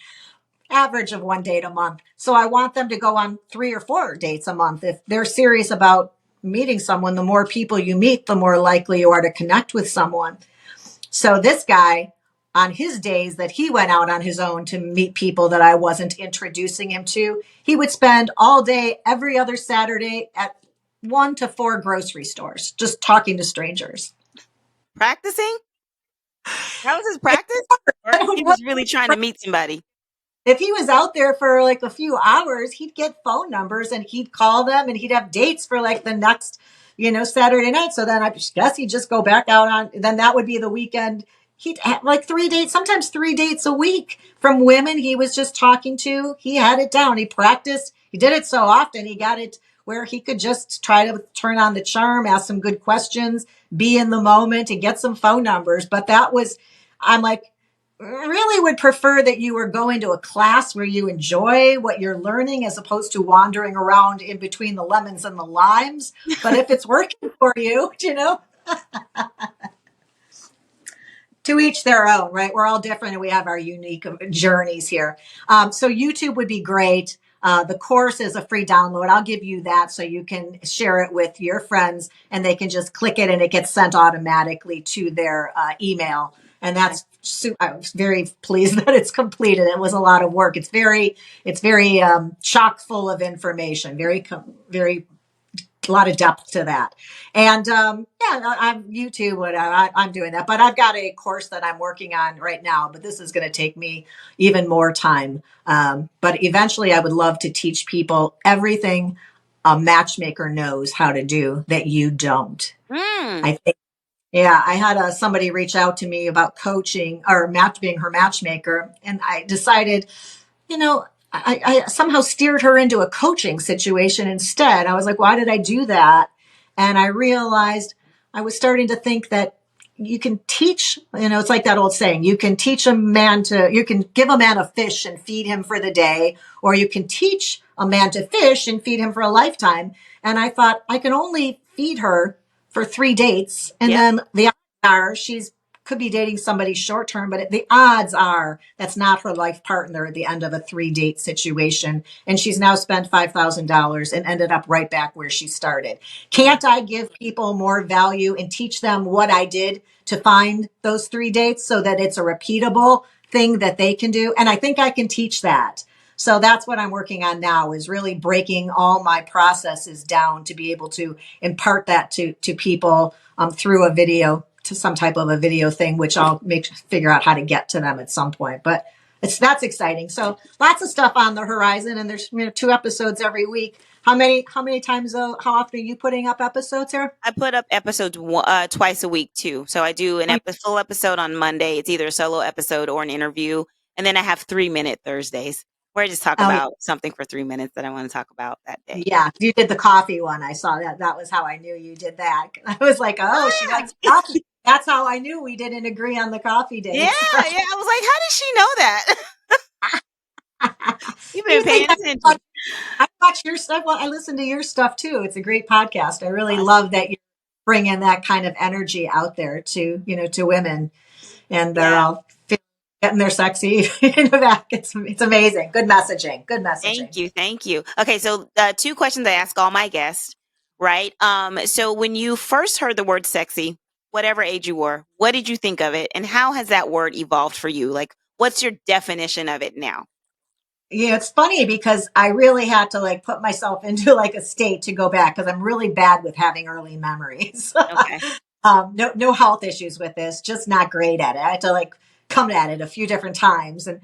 Average of one date a month. So I want them to go on 3 or 4 dates a month. If they're serious about meeting someone, the more people you meet, the more likely you are to connect with someone. So this guy, on his days that he went out on his own to meet people that I wasn't introducing him to, he would spend all day, every other Saturday at 1 to 4 grocery stores, just talking to strangers. Practicing? That was his practice? Or he was really trying to meet somebody? If he was out there for like a few hours, he'd get phone numbers and he'd call them and he'd have dates for like the next Saturday night. So then I guess he'd just go back out on, then that would be the weekend. He'd have like 3 dates, sometimes 3 dates a week from women he was just talking to. He had it down. He practiced. He did it so often. He got it where he could just try to turn on the charm, ask some good questions, be in the moment and get some phone numbers. But I'm like, really would prefer that you were going to a class where you enjoy what you're learning as opposed to wandering around in between the lemons and the limes. But if it's working for you, to each their own, right? We're all different and we have our unique journeys here. So YouTube would be great. The course is a free download. I'll give you that so you can share it with your friends and they can just click it and it gets sent automatically to their email. And I was very pleased that it's completed. It was a lot of work. It's very chock full of information, very a lot of depth to that. And I'm YouTube, whatever. I'm doing that. But I've got a course that I'm working on right now, but this is going to take me even more time. But eventually I would love to teach people everything a matchmaker knows how to do that you don't. I think, yeah, I had somebody reach out to me about coaching or being her matchmaker. And I decided, I somehow steered her into a coaching situation instead. I was like, why did I do that? And I realized I was starting to think that you can teach, it's like that old saying, you can you can give a man a fish and feed him for the day, or you can teach a man to fish and feed him for a lifetime. And I thought I can only feed her for 3 dates. And Yep. then the odds are she's could be dating somebody short term, but the odds are that's not her life partner at the end of a 3 date situation. And she's now spent $5,000 and ended up right back where she started. Can't I give people more value and teach them what I did to find those 3 dates so that it's a repeatable thing that they can do? And I think I can teach that. So that's what I'm working on now, is really breaking all my processes down to be able to impart that to people through a video, to some type of a video thing, which I'll figure out how to get to them at some point. But that's exciting. So lots of stuff on the horizon, and there's 2 episodes every week. How many times though? How often are you putting up episodes here? I put up episodes twice a week too. So I do full episode on Monday. It's either a solo episode or an interview, and then I have 3-minute Thursdays where I just talk Oh, about something for 3 minutes that I want to talk about that day. yeah, you did the coffee one. I saw that. That was how I knew you did that. I was like, oh, she likes coffee. That's how I knew we didn't agree on the coffee dates. Yeah. I was like, how does she know that? You've been You think paying attention. I watch your stuff. Well, I listen to your stuff too. It's a great podcast. I really Awesome. love that you bring in that kind of energy out there to women, and they're all getting their sexy back. It's amazing. Good messaging. Good messaging. Thank you. Okay, so 2 questions I ask all my guests, right? So when you first heard the word sexy, whatever age you were, what did you think of it, and how has that word evolved for you? Like, what's your definition of it now? Yeah, it's funny because I really had to put myself into a state to go back, because I'm really bad with having early memories. Okay. No health issues with this, just not great at it. I had to come at it a few different times. And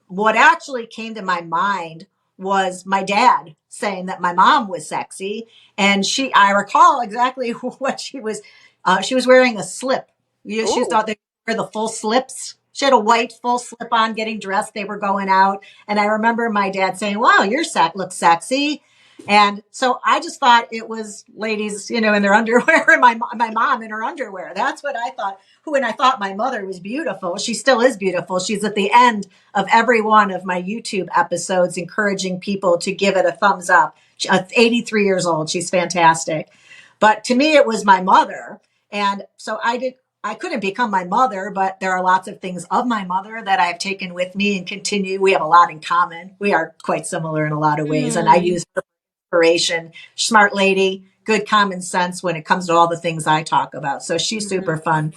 what actually came to my mind was my dad saying that my mom was sexy. And I recall exactly what she was wearing a slip. She thought they were the full slips. She had a white full slip on, getting dressed. They were going out. And I remember my dad saying, wow, your look sexy. And so I just thought it was ladies, in their underwear, and my mom in her underwear. That's what I thought. And I thought my mother was beautiful. She still is beautiful. She's at the end of every one of my YouTube episodes, encouraging people to give it a thumbs up. She's 83 years old. She's fantastic. But to me, it was my mother. And so I couldn't become my mother, but there are lots of things of my mother that I've taken with me and continue. We have a lot in common. We are quite similar in a lot of ways. And I use her inspiration, smart lady, good common sense when it comes to all the things I talk about. So she's super fun.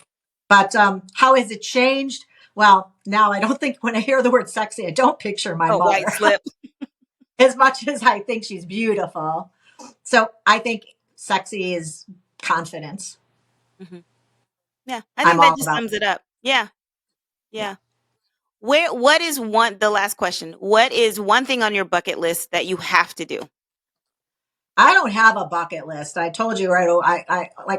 But how has it changed? Well, now I don't think, when I hear the word sexy, I don't picture my mother. White slip. As much as I think she's beautiful. So I think sexy is confidence. Mm-hmm. Yeah, I think that just sums it up. Yeah. The last question, what is one thing on your bucket list that you have to do? I don't have a bucket list. I told you, right?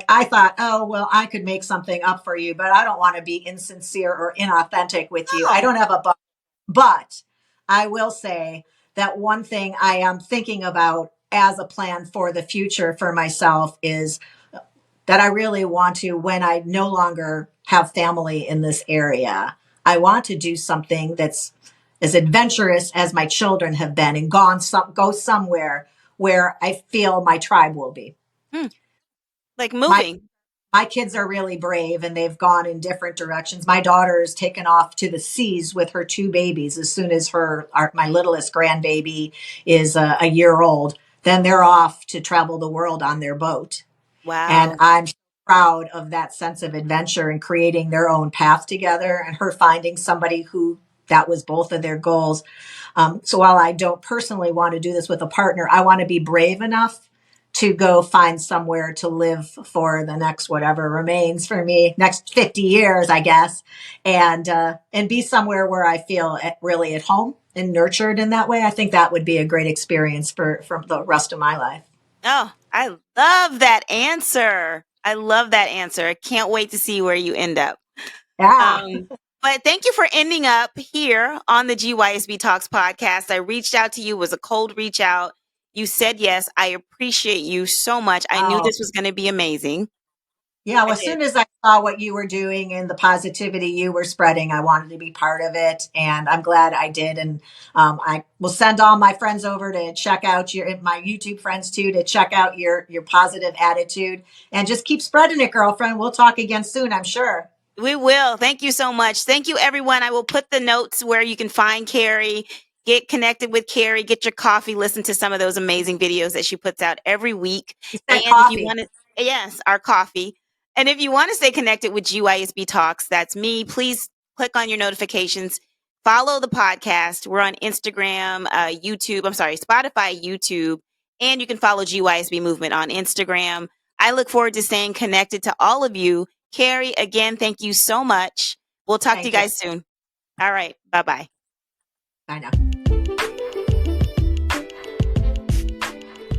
I thought, oh, well, I could make something up for you, but I don't want to be insincere or inauthentic with you. I No. don't have a bucket, but I will say that one thing I am thinking about as a plan for the future for myself is that I really want to, when I no longer have family in this area, I want to do something that's as adventurous as my children have been and go somewhere where I feel my tribe will be. Hmm. Like My moving. my kids are really brave and they've gone in different directions. My daughter has taken off to the seas with her two babies as soon as my littlest grandbaby is a year old. Then they're off to travel the world on their boat. And Wow. I'm so proud of that sense of adventure and creating their own path together and her finding somebody who that was both of their goals. So while I don't personally want to do this with a partner, I want to be brave enough to go find somewhere to live for the next whatever remains for me, next 50 years, I guess, and be somewhere where I feel really at home and nurtured in that way. I think that would be a great experience for the rest of my life. Oh, I love that answer. I love that answer. I can't wait to see where you end up. Yeah. Um, but thank you for ending up here on the GYSB Talks podcast. I reached out to you, was a cold reach out. You said yes. I appreciate you so much. I knew Oh, this was going to be amazing. yeah. I Well, as did. soon as I saw what you were doing and the positivity you were spreading, I wanted to be part of it. And I'm glad I did. And I will send all my friends over to check out my YouTube friends too, to check out your positive attitude and just keep spreading it, girlfriend. We'll talk again soon, I'm sure. We will. Thank you so much. Thank you, everyone. I will put the notes where you can find Carey, get connected with Carey, get your coffee, listen to some of those amazing videos that she puts out every week. You And said if you coffee. want to, yes, our coffee. And if you want to stay connected with GYSB Talks, that's me. Please click on your notifications. Follow the podcast. We're on Instagram, Spotify, YouTube, and you can follow GYSB Movement on Instagram. I look forward to staying connected to all of you. Carey, again, thank you so much. We'll talk to you Thank you. guys soon. All right. Bye-bye. Bye now.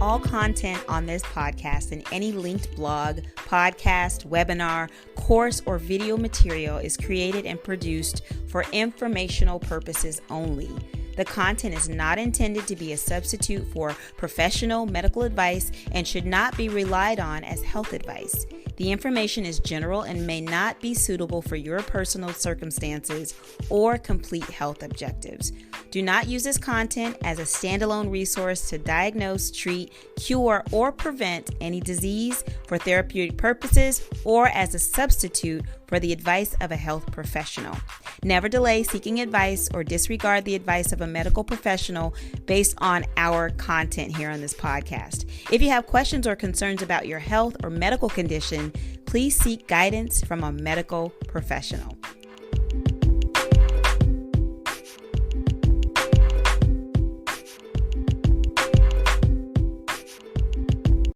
All content on this podcast and any linked blog, podcast, webinar, course, or video material is created and produced for informational purposes only. The content is not intended to be a substitute for professional medical advice and should not be relied on as health advice. The information is general and may not be suitable for your personal circumstances or complete health objectives. Do not use this content as a standalone resource to diagnose, treat, cure, or prevent any disease for therapeutic purposes or as a substitute for the advice of a health professional. Never delay seeking advice or disregard the advice of a medical professional based on our content here on this podcast. If you have questions or concerns about your health or medical condition, please seek guidance from a medical professional.